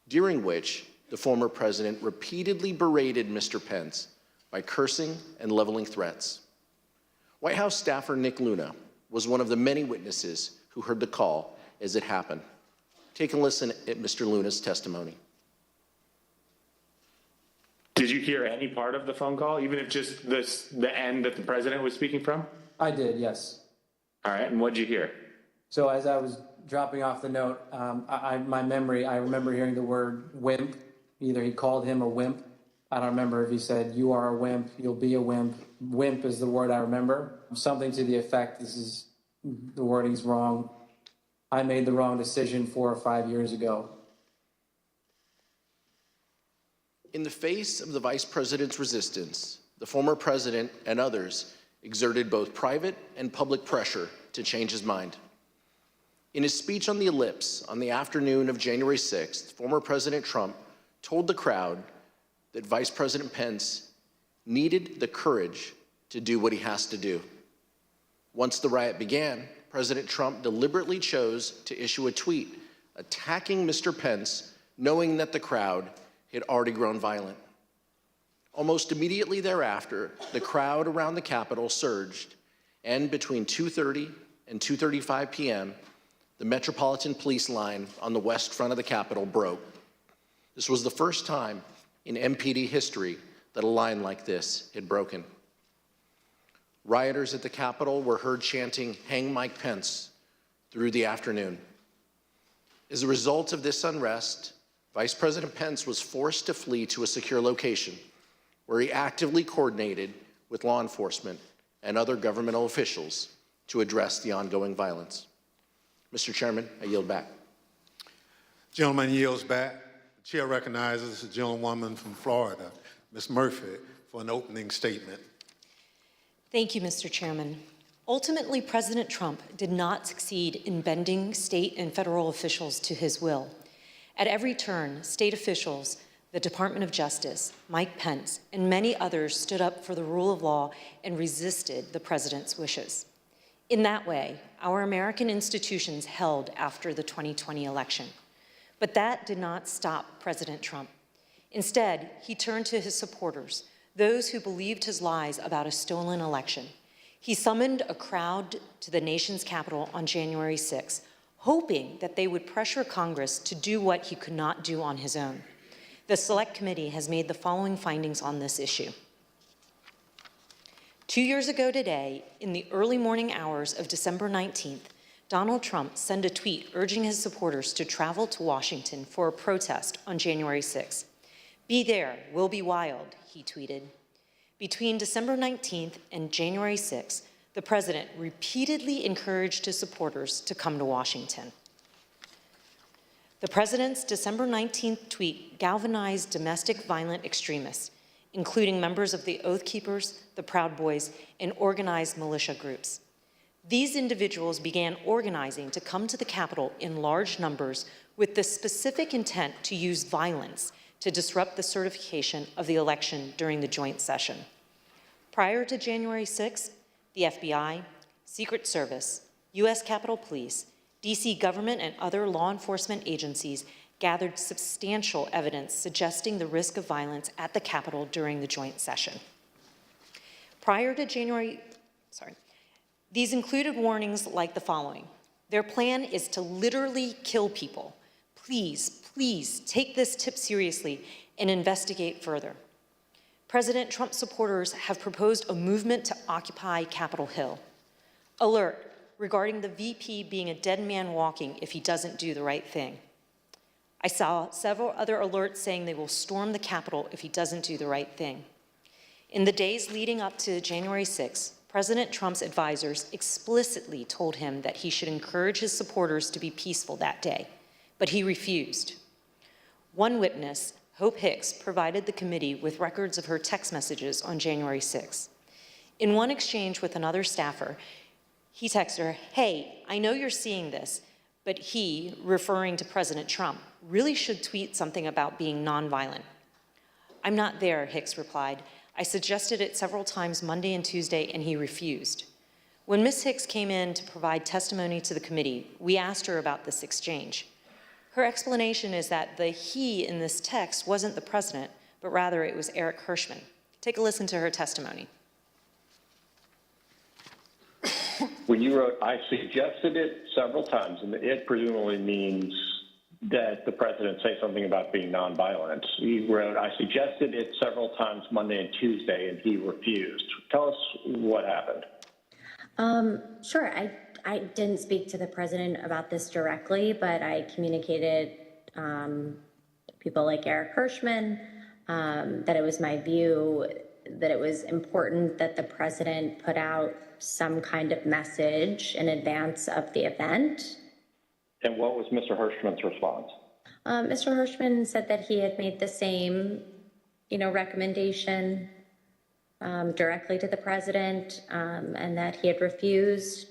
during which the former president repeatedly berated Mr. Pence by cursing and leveling threats. White House staffer Nick Luna was one of the many witnesses who heard the call as it happened. Take a listen at Mr. Luna's testimony. Did you hear any part of the phone call, even if just the end that the president was speaking from? I did, yes. All right, and what'd you hear? So as I was dropping off the note, my memory, I remember hearing the word wimp. Either he called him a wimp. I don't remember if he said, you are a wimp, you'll be a wimp. Wimp is the word I remember. Something to the effect, the wording's wrong. I made the wrong decision 4 or 5 years ago. In the face of the vice president's resistance, the former president and others exerted both private and public pressure to change his mind. In his speech on the Ellipse on the afternoon of January 6th, former President Trump told the crowd that Vice President Pence needed the courage to do what he has to do. Once the riot began, President Trump deliberately chose to issue a tweet attacking Mr. Pence, knowing that the crowd had already grown violent. Almost immediately thereafter, the crowd around the Capitol surged, and between 2:30 and 2:35 p.m., the Metropolitan Police line on the west front of the Capitol broke. This was the first time in MPD history that a line like this had broken. Rioters at the Capitol were heard chanting, "Hang Mike Pence," through the afternoon. As a result of this unrest, Vice President Pence was forced to flee to a secure location where he actively coordinated with law enforcement and other governmental officials to address the ongoing violence. Mr. Chairman, I yield back. Gentleman yields back. The chair recognizes the gentlewoman from Florida, Ms. Murphy, for an opening statement. Thank you, Mr. Chairman. Ultimately, President Trump did not succeed in bending state and federal officials to his will. At every turn, state officials, the Department of Justice, Mike Pence, and many others stood up for the rule of law and resisted the president's wishes. In that way, our American institutions held after the 2020 election. But that did not stop President Trump. Instead, he turned to his supporters, those who believed his lies about a stolen election. He summoned a crowd to the nation's capital on January 6, hoping that they would pressure Congress to do what he could not do on his own. The Select Committee has made the following findings on this issue. 2 years ago today, in the early morning hours of December 19th, Donald Trump sent a tweet urging his supporters to travel to Washington for a protest on January 6th. "Be there, we'll be wild," he tweeted. Between December 19th and January 6th, the president repeatedly encouraged his supporters to come to Washington. The president's December 19th tweet galvanized domestic violent extremists, including members of the Oath Keepers, the Proud Boys, and organized militia groups. These individuals began organizing to come to the Capitol in large numbers with the specific intent to use violence to disrupt the certification of the election during the joint session. Prior to January 6th, the FBI, Secret Service, U.S. Capitol Police, D.C. government, and other law enforcement agencies gathered substantial evidence suggesting the risk of violence at the Capitol during the joint session. These included warnings like the following. Their plan is to literally kill people. Please take this tip seriously and investigate further. President Trump supporters have proposed a movement to occupy Capitol Hill. Alert regarding the VP being a dead man walking if he doesn't do the right thing. I saw several other alerts saying they will storm the Capitol if he doesn't do the right thing. In the days leading up to January 6th, President Trump's advisors explicitly told him that he should encourage his supporters to be peaceful that day, but he refused. One witness, Hope Hicks, provided the committee with records of her text messages on January 6th. In one exchange with another staffer, he texted her, "Hey, I know you're seeing this, but he," referring to President Trump, "really should tweet something about being nonviolent." "I'm not there," Hicks replied. "I suggested it several times Monday and Tuesday, and he refused." When Ms. Hicks came in to provide testimony to the committee, we asked her about this exchange. Her explanation is that the he in this text wasn't the president, but rather it was Eric Hirschman. Take a listen to her testimony. When you wrote, "I suggested it several times," and it presumably means that the president say something about being nonviolent. He wrote, "I suggested it several times Monday and Tuesday, and he refused." Tell us what happened. Sure. I didn't speak to the president about this directly, but I communicated people like Eric Hirschman that it was my view that it was important that the president put out some kind of message in advance of the event. And what was Mr. Hirschman's response? Mr. Hirschman said that he had made the same, recommendation directly to the president, and that he had refused.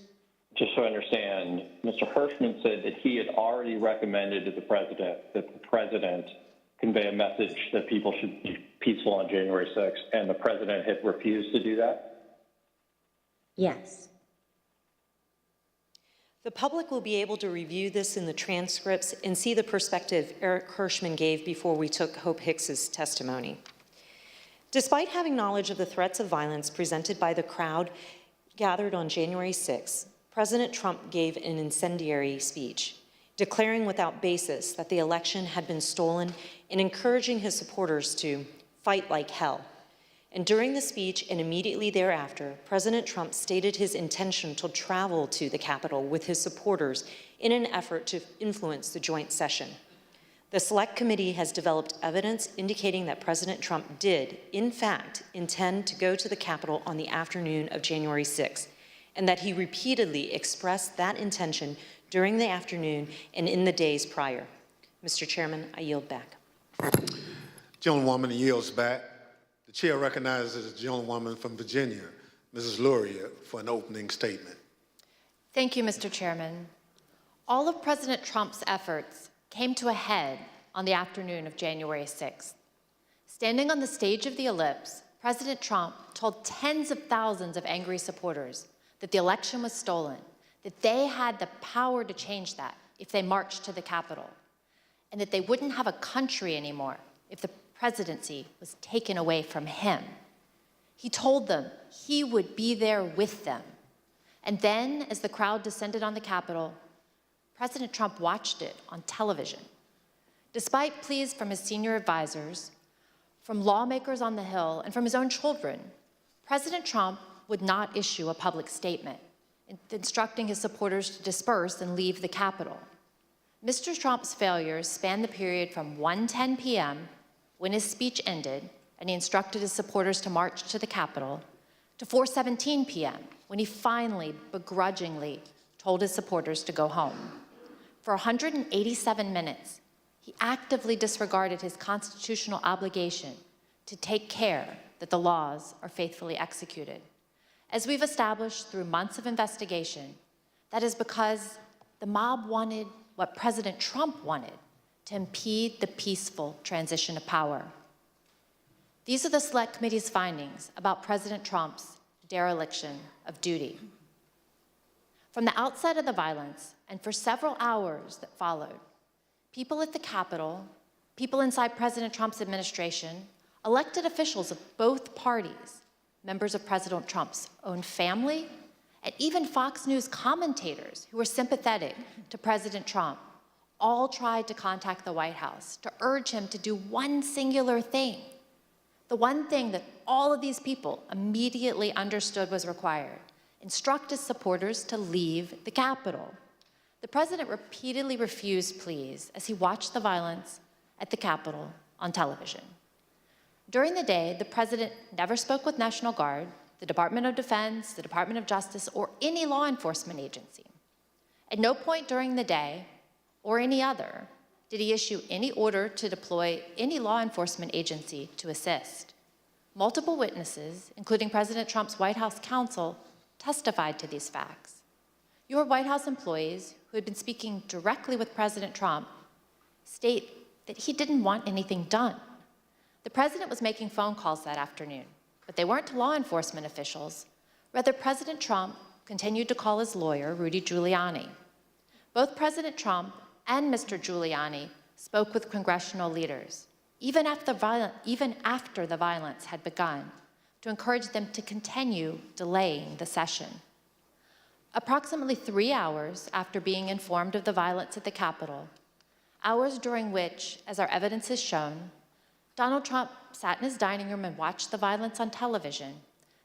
Just so I understand, Mr. Hirschman said that he had already recommended to the president that the president convey a message that people should be peaceful on January 6th, and the president had refused to do that? Yes. The public will be able to review this in the transcripts and see the perspective Eric Hirschman gave before we took Hope Hicks's testimony. Despite having knowledge of the threats of violence presented by the crowd gathered on January 6th, President Trump gave an incendiary speech, declaring without basis that the election had been stolen and encouraging his supporters to fight like hell. And during the speech and immediately thereafter, President Trump stated his intention to travel to the Capitol with his supporters in an effort to influence the joint session. The Select Committee has developed evidence indicating that President Trump did, in fact, intend to go to the Capitol on the afternoon of January 6th, and that he repeatedly expressed that intention during the afternoon and in the days prior. Mr. Chairman, I yield back. Gentlewoman yields back. The chair recognizes the gentlewoman from Virginia, Mrs. Luria, for an opening statement. Thank you, Mr. Chairman. All of President Trump's efforts came to a head on the afternoon of January 6th. Standing on the stage of the Ellipse, President Trump told tens of thousands of angry supporters that the election was stolen, that they had the power to change that if they marched to the Capitol, and that they wouldn't have a country anymore if the presidency was taken away from him. He told them he would be there with them. And then, as the crowd descended on the Capitol, President Trump watched it on television. Despite pleas from his senior advisors, from lawmakers on the Hill, and from his own children, President Trump would not issue a public statement, instructing his supporters to disperse and leave the Capitol. Mr. Trump's failures spanned the period from 1:10 p.m., when his speech ended and he instructed his supporters to march to the Capitol, to 4:17 p.m., when he finally, begrudgingly, told his supporters to go home. For 187 minutes, he actively disregarded his constitutional obligation to take care that the laws are faithfully executed. As we've established through months of investigation, that is because the mob wanted what President Trump wanted, to impede the peaceful transition of power. These are the Select Committee's findings about President Trump's dereliction of duty. From the outset of the violence, and for several hours that followed, people at the Capitol, people inside President Trump's administration, elected officials of both parties, members of President Trump's own family, and even Fox News commentators who were sympathetic to President Trump, all tried to contact the White House to urge him to do one singular thing, the one thing that all of these people immediately understood was required: instruct his supporters to leave the Capitol. The president repeatedly refused pleas as he watched the violence at the Capitol on television. During the day, the president never spoke with National Guard, the Department of Defense, the Department of Justice, or any law enforcement agency. At no point during the day, or any other, did he issue any order to deploy any law enforcement agency to assist. Multiple witnesses, including President Trump's White House counsel, testified to these facts. Your White House employees, who had been speaking directly with President Trump, state that he didn't want anything done. The president was making phone calls that afternoon, but they weren't to law enforcement officials. Rather, President Trump continued to call his lawyer, Rudy Giuliani. Both President Trump and Mr. Giuliani spoke with congressional leaders, even after the violence had begun, to encourage them to continue delaying the session. Approximately 3 hours after being informed of the violence at the Capitol, hours during which, as our evidence has shown, Donald Trump sat in his dining room and watched the violence on television,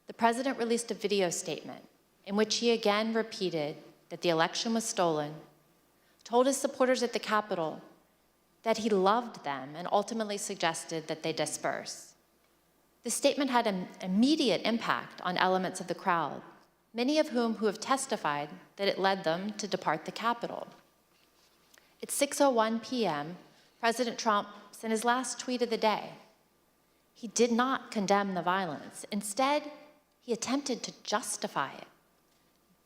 the president released a video statement in which he again repeated that the election was stolen, told his supporters at the Capitol that he loved them, and ultimately suggested that they disperse. The statement had an immediate impact on elements of the crowd, many of whom have testified that it led them to depart the Capitol. At 6:01 p.m., President Trump sent his last tweet of the day. He did not condemn the violence. Instead, he attempted to justify it.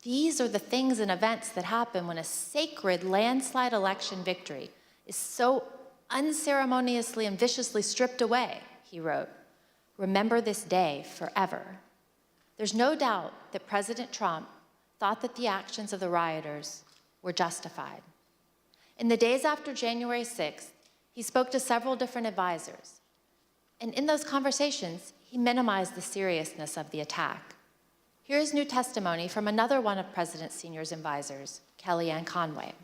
These are the things and events that happen when a sacred landslide election victory is so unceremoniously and viciously stripped away, he wrote. Remember this day forever. There's no doubt that President Trump thought that the actions of the rioters were justified. In the days after January 6th, he spoke to several different advisors. And in those conversations, he minimized the seriousness of the attack. Here's new testimony from another one of President Senior's advisors, Kellyanne Conway.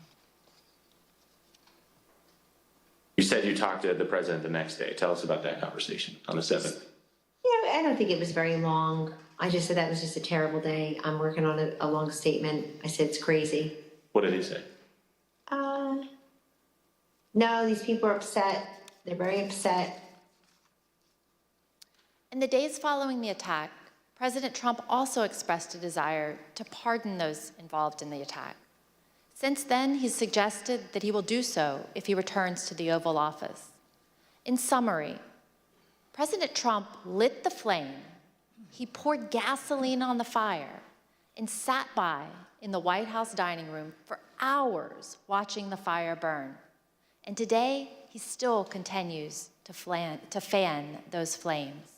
You said you talked to the president the next day. Tell us about that conversation on the 7th. Yeah, I don't think it was very long. I just said that was just a terrible day. I'm working on a long statement. I said it's crazy. What did he say? No, these people are upset. They're very upset. In the days following the attack, President Trump also expressed a desire to pardon those involved in the attack. Since then, he's suggested that he will do so if he returns to the Oval Office. In summary, President Trump lit the flame, he poured gasoline on the fire, and sat by in the White House dining room for hours watching the fire burn. And today, he still continues to fan those flames.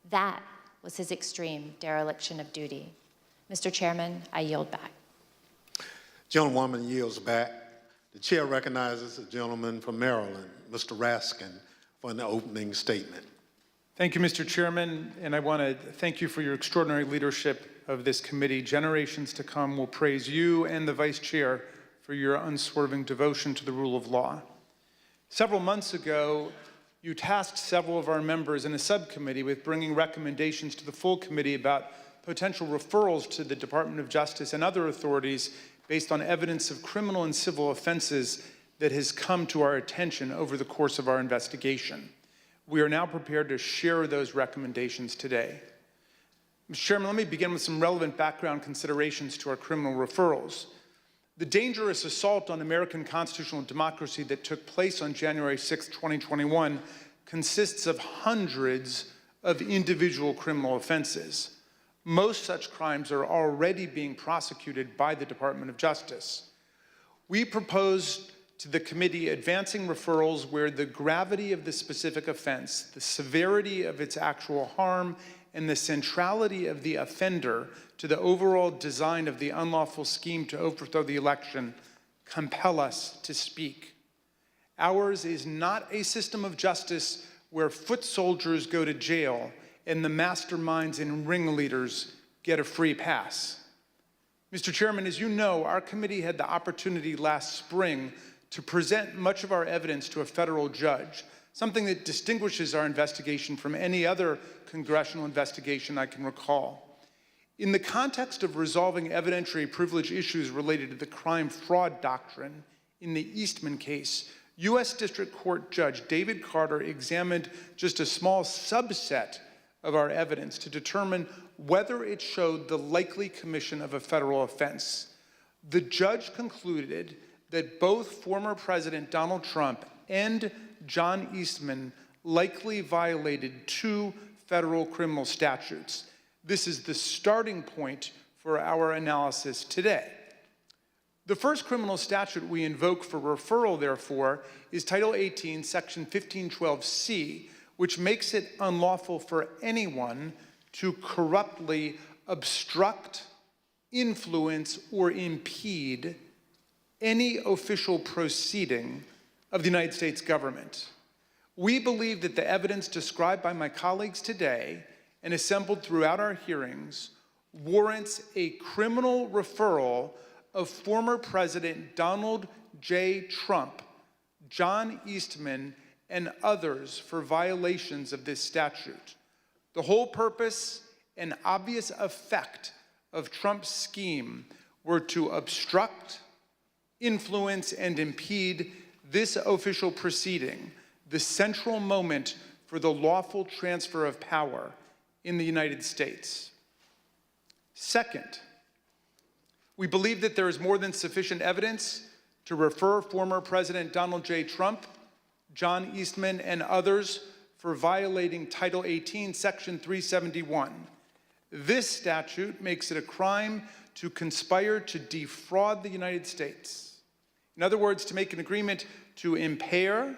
That was his extreme dereliction of duty. Mr. Chairman, I yield back. Gentlewoman yields back. The chair recognizes the gentleman from Maryland, Mr. Raskin, for an opening statement. Thank you, Mr. Chairman, and I want to thank you for your extraordinary leadership of this committee. Generations to come will praise you and the Vice Chair for your unswerving devotion to the rule of law. Several months ago, you tasked several of our members in a subcommittee with bringing recommendations to the full committee about potential referrals to the Department of Justice and other authorities based on evidence of criminal and civil offenses that has come to our attention over the course of our investigation. We are now prepared to share those recommendations today. Mr. Chairman, let me begin with some relevant background considerations to our criminal referrals. The dangerous assault on American constitutional democracy that took place on January 6, 2021 consists of hundreds of individual criminal offenses. Most such crimes are already being prosecuted by the Department of Justice. We proposed to the committee advancing referrals where the gravity of the specific offense, the severity of its actual harm, and the centrality of the offender to the overall design of the unlawful scheme to overthrow the election compel us to speak. Ours is not a system of justice where foot soldiers go to jail and the masterminds and ringleaders get a free pass. Mr. Chairman, as you know, our committee had the opportunity last spring to present much of our evidence to a federal judge, something that distinguishes our investigation from any other congressional investigation I can recall. In the context of resolving evidentiary privilege issues related to the crime-fraud doctrine in the Eastman case, U.S. District Court Judge David Carter examined just a small subset of our evidence to determine whether it showed the likely commission of a federal offense. The judge concluded that both former President Donald Trump and John Eastman likely violated 2 federal criminal statutes. This is the starting point for our analysis today. The first criminal statute we invoke for referral, therefore, is Title 18, Section 1512C, which makes it unlawful for anyone to corruptly obstruct, influence, or impede any official proceeding of the United States government. We believe that the evidence described by my colleagues today and assembled throughout our hearings warrants a criminal referral of former President Donald J. Trump John Eastman and others for violations of this statute. The whole purpose and obvious effect of Trump's scheme were to obstruct, influence, and impede this official proceeding, the central moment for the lawful transfer of power in the United States. Second, we believe that there is more than sufficient evidence to refer former President Donald J. Trump, John Eastman, and others for violating Title 18, Section 371. This statute makes it a crime to conspire to defraud the United States. In other words, to make an agreement to impair,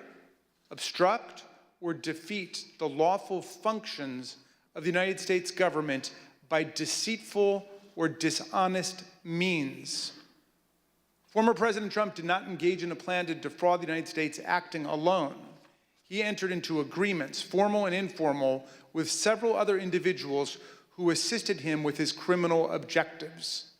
obstruct, or defeat the lawful functions of the United States government by deceitful or dishonest means. Former President Trump did not engage in a plan to defraud the United States acting alone. He entered into agreements, formal and informal, with several other individuals who assisted him with his criminal objectives.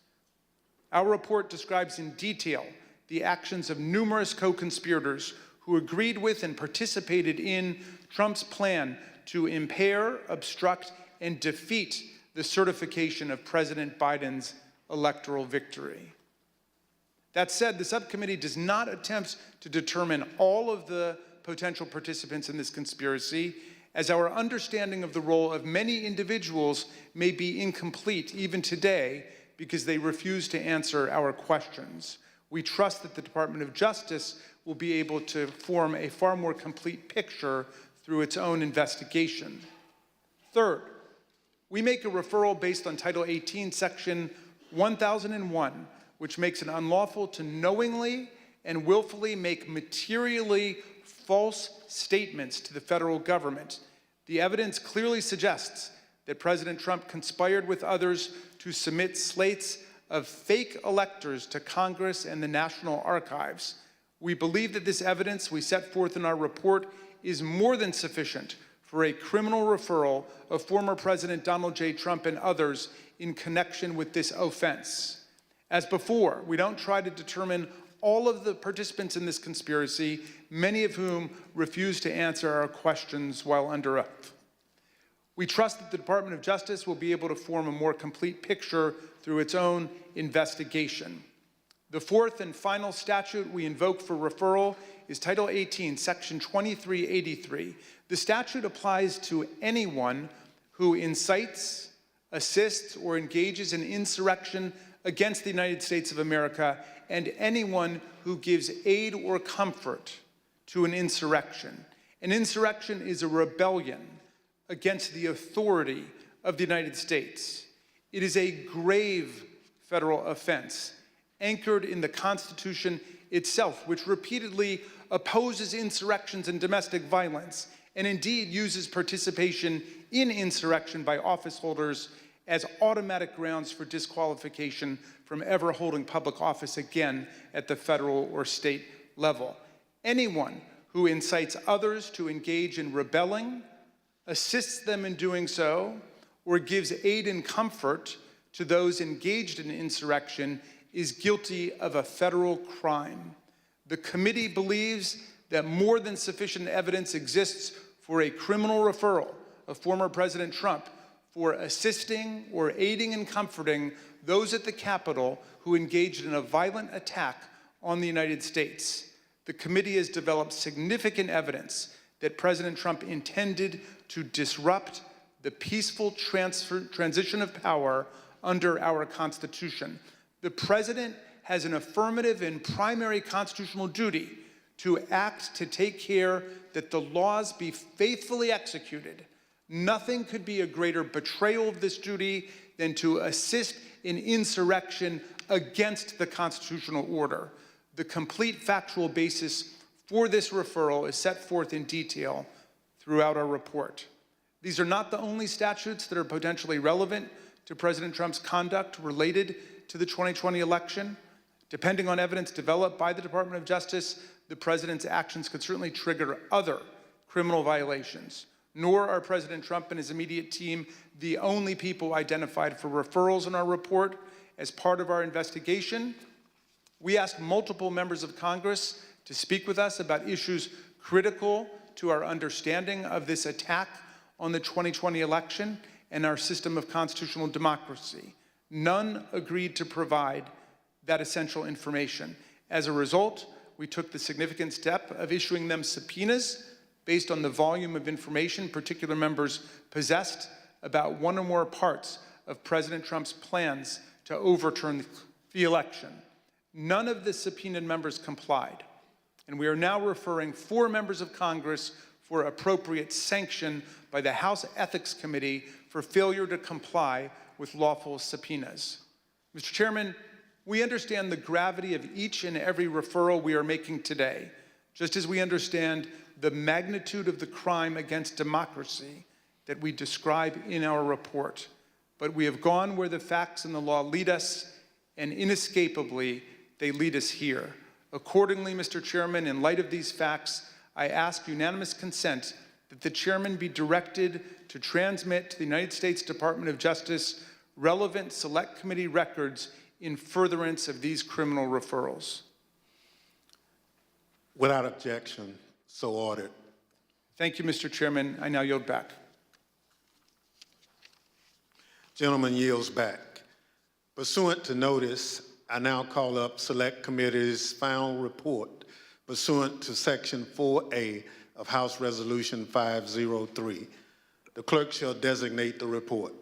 Our report describes in detail the actions of numerous co-conspirators who agreed with and participated in Trump's plan to impair, obstruct, and defeat the certification of President Biden's electoral victory. That said, the subcommittee does not attempt to determine all of the potential participants in this conspiracy, as our understanding of the role of many individuals may be incomplete even today because they refuse to answer our questions. We trust that the Department of Justice will be able to form a far more complete picture through its own investigation. Third, we make a referral based on Title 18, Section 1001, which makes it unlawful to knowingly and willfully make materially false statements to the federal government. The evidence clearly suggests that President Trump conspired with others to submit slates of fake electors to Congress and the National Archives. We believe that this evidence we set forth in our report is more than sufficient for a criminal referral of former President Donald J. Trump and others in connection with this offense. As before, we don't try to determine all of the participants in this conspiracy, many of whom refuse to answer our questions while under oath. We trust that the Department of Justice will be able to form a more complete picture through its own investigation. The fourth and final statute we invoke for referral is Title 18, Section 2383. The statute applies to anyone who incites, assists, or engages in insurrection against the United States of America, and anyone who gives aid or comfort to an insurrection. An insurrection is a rebellion against the authority of the United States. It is a grave federal offense anchored in the Constitution itself, which repeatedly opposes insurrections and domestic violence, and indeed uses participation in insurrection by office holders as automatic grounds for disqualification from ever holding public office again at the federal or state level. Anyone who incites others to engage in rebelling, assists them in doing so, or gives aid and comfort to those engaged in insurrection is guilty of a federal crime. The committee believes that more than sufficient evidence exists for a criminal referral of former President Trump for assisting or aiding and comforting those at the Capitol who engaged in a violent attack on the United States. The committee has developed significant evidence that President Trump intended to disrupt the peaceful transition of power under our Constitution. The President has an affirmative and primary constitutional duty to act to take care that the laws be faithfully executed. Nothing could be a greater betrayal of this duty than to assist in insurrection against the constitutional order. The complete factual basis for this referral is set forth in detail throughout our report. These are not the only statutes that are potentially relevant to President Trump's conduct related to the 2020 election. Depending on evidence developed by the Department of Justice, the president's actions could certainly trigger other criminal violations. Nor are President Trump and his immediate team the only people identified for referrals in our report. As part of our investigation, we asked multiple members of Congress to speak with us about issues critical to our understanding of this attack on the 2020 election and our system of constitutional democracy. None agreed to provide that essential information. As a result, we took the significant step of issuing them subpoenas based on the volume of information particular members possessed about one or more parts of President Trump's plans to overturn the election. None of the subpoenaed members complied, and we are now referring 4 members of Congress for appropriate sanction by the House Ethics Committee for failure to comply with lawful subpoenas. Mr. Chairman, we understand the gravity of each and every referral we are making today, just as we understand the magnitude of the crime against democracy that we describe in our report. But we have gone where the facts and the law lead us, and inescapably, they lead us here. Accordingly, Mr. Chairman, in light of these facts, I ask unanimous consent that the chairman be directed to transmit to the United States Department of Justice relevant Select Committee records in furtherance of these criminal referrals. Without objection, so ordered. Thank you, Mr. Chairman. I now yield back. Gentleman yields back. Pursuant to notice, I now call up Select Committee's final report pursuant to Section 4A of House Resolution 503. The clerk shall designate the report.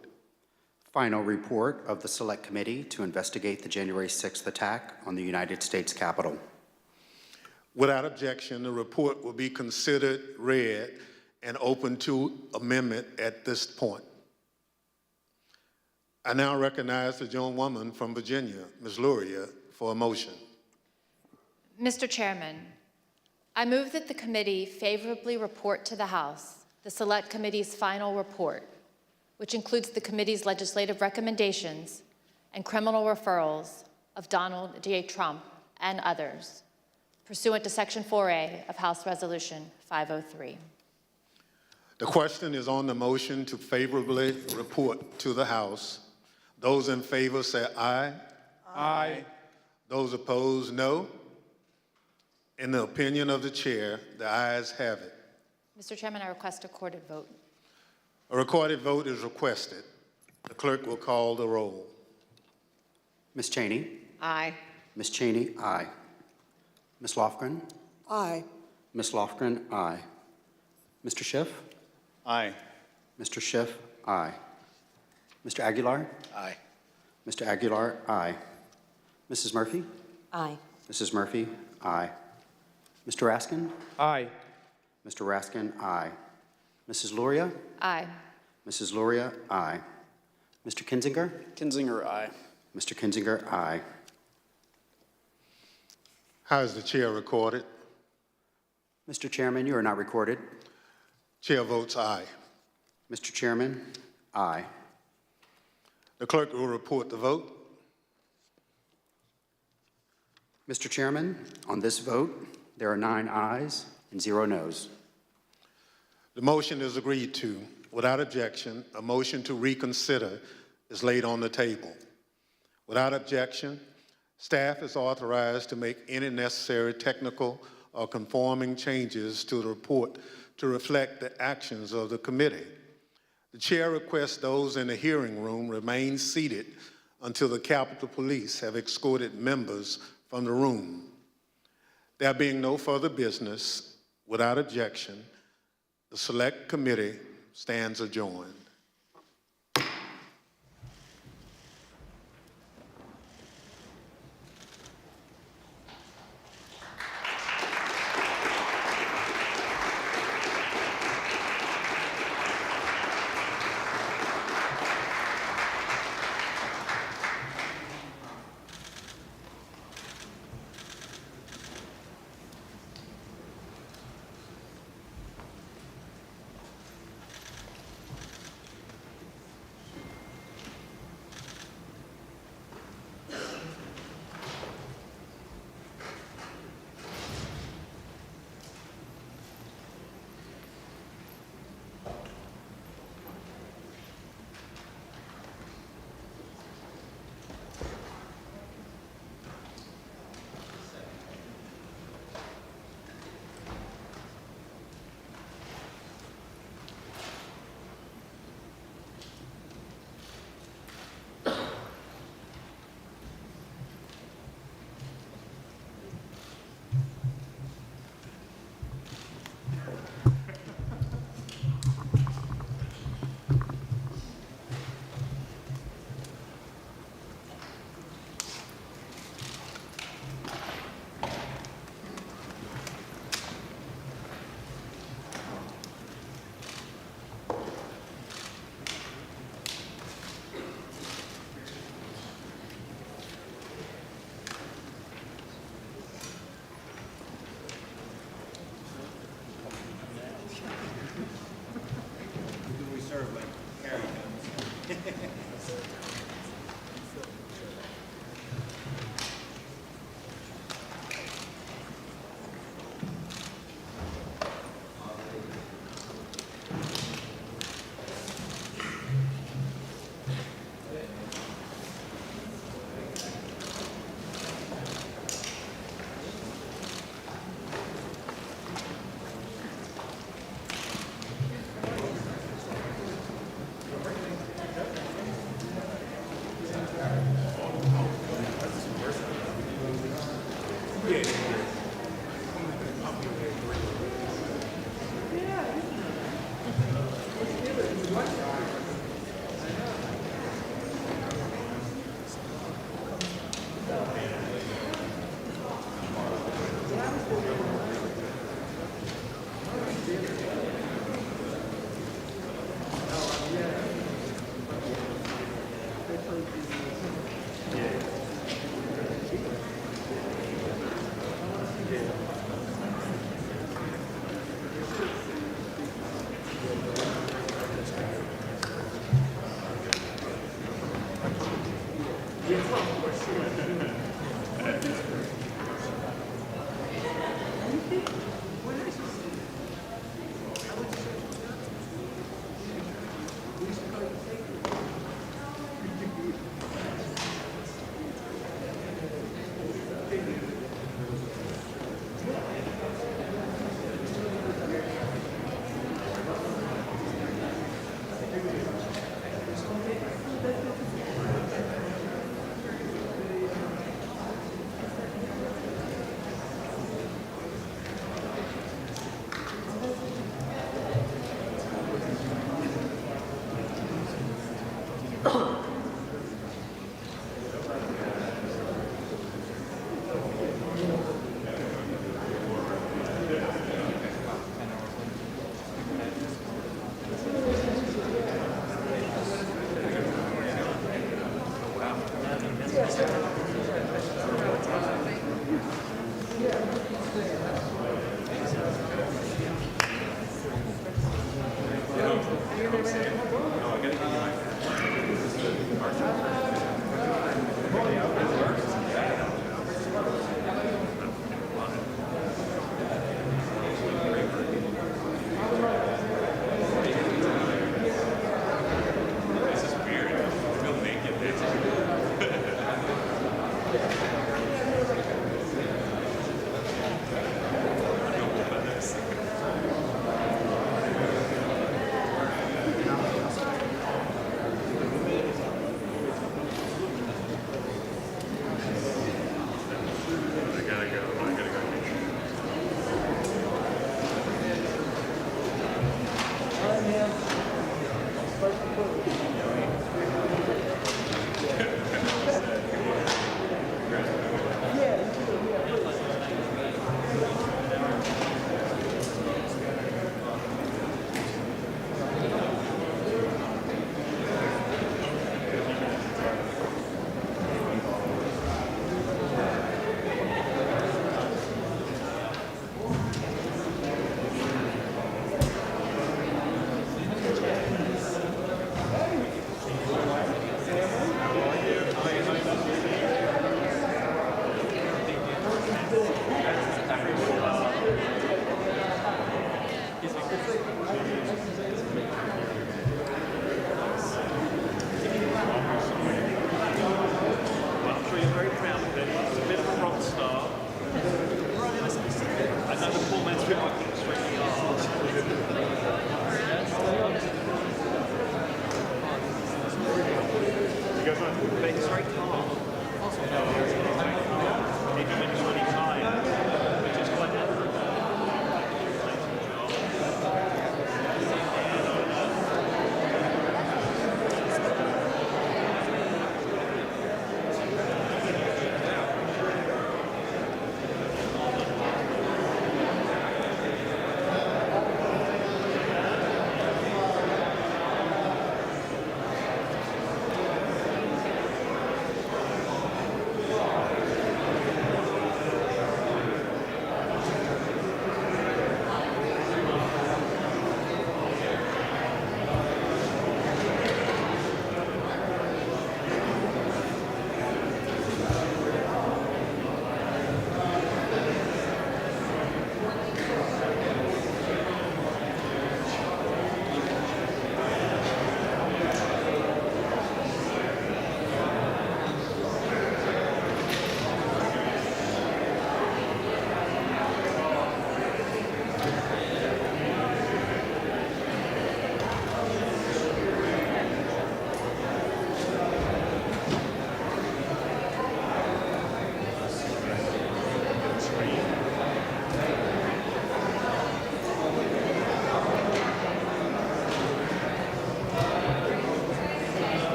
Final report of the Select Committee to investigate the January 6th attack on the United States Capitol. Without objection, the report will be considered read and open to amendment at this point. I now recognize the gentlewoman from Virginia, Ms. Luria, for a motion. Mr. Chairman, I move that the committee favorably report to the House the Select Committee's final report, which includes the committee's legislative recommendations and criminal referrals of Donald J. Trump and others, pursuant to Section 4A of House Resolution 503. The question is on the motion to favorably report to the House. Those in favor say aye. Aye. Those opposed, no. In the opinion of the chair, the ayes have it. Mr. Chairman, I request a recorded vote. A recorded vote is requested. The clerk will call the roll. Ms. Cheney? Aye. Ms. Cheney, aye. Ms. Lofgren? Aye. Ms. Lofgren, aye. Mr. Schiff? Aye. Mr. Schiff, aye. Mr. Aguilar? Aye. Mr. Aguilar, aye. Mrs. Murphy? Aye. Mrs. Murphy, aye. Mr. Raskin? Aye. Mr. Raskin, aye. Mrs. Luria? Aye. Mrs. Luria, aye. Mr. Kinzinger? Kinzinger, aye. Mr. Kinzinger, aye. How is the chair recorded? Mr. Chairman, you are not recorded. Chair votes aye. Mr. Chairman, aye. The clerk will report the vote. Mr. Chairman, on this vote, there are 9 ayes and 0 noes. The motion is agreed to. Without objection, a motion to reconsider is laid on the table. Without objection, staff is authorized to make any necessary technical or conforming changes to the report to reflect the actions of the committee. The chair requests those in the hearing room remain seated until the Capitol Police have escorted members from the room. There being no further business, without objection, the Select Committee stands adjourned.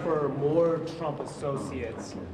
For more Trump associates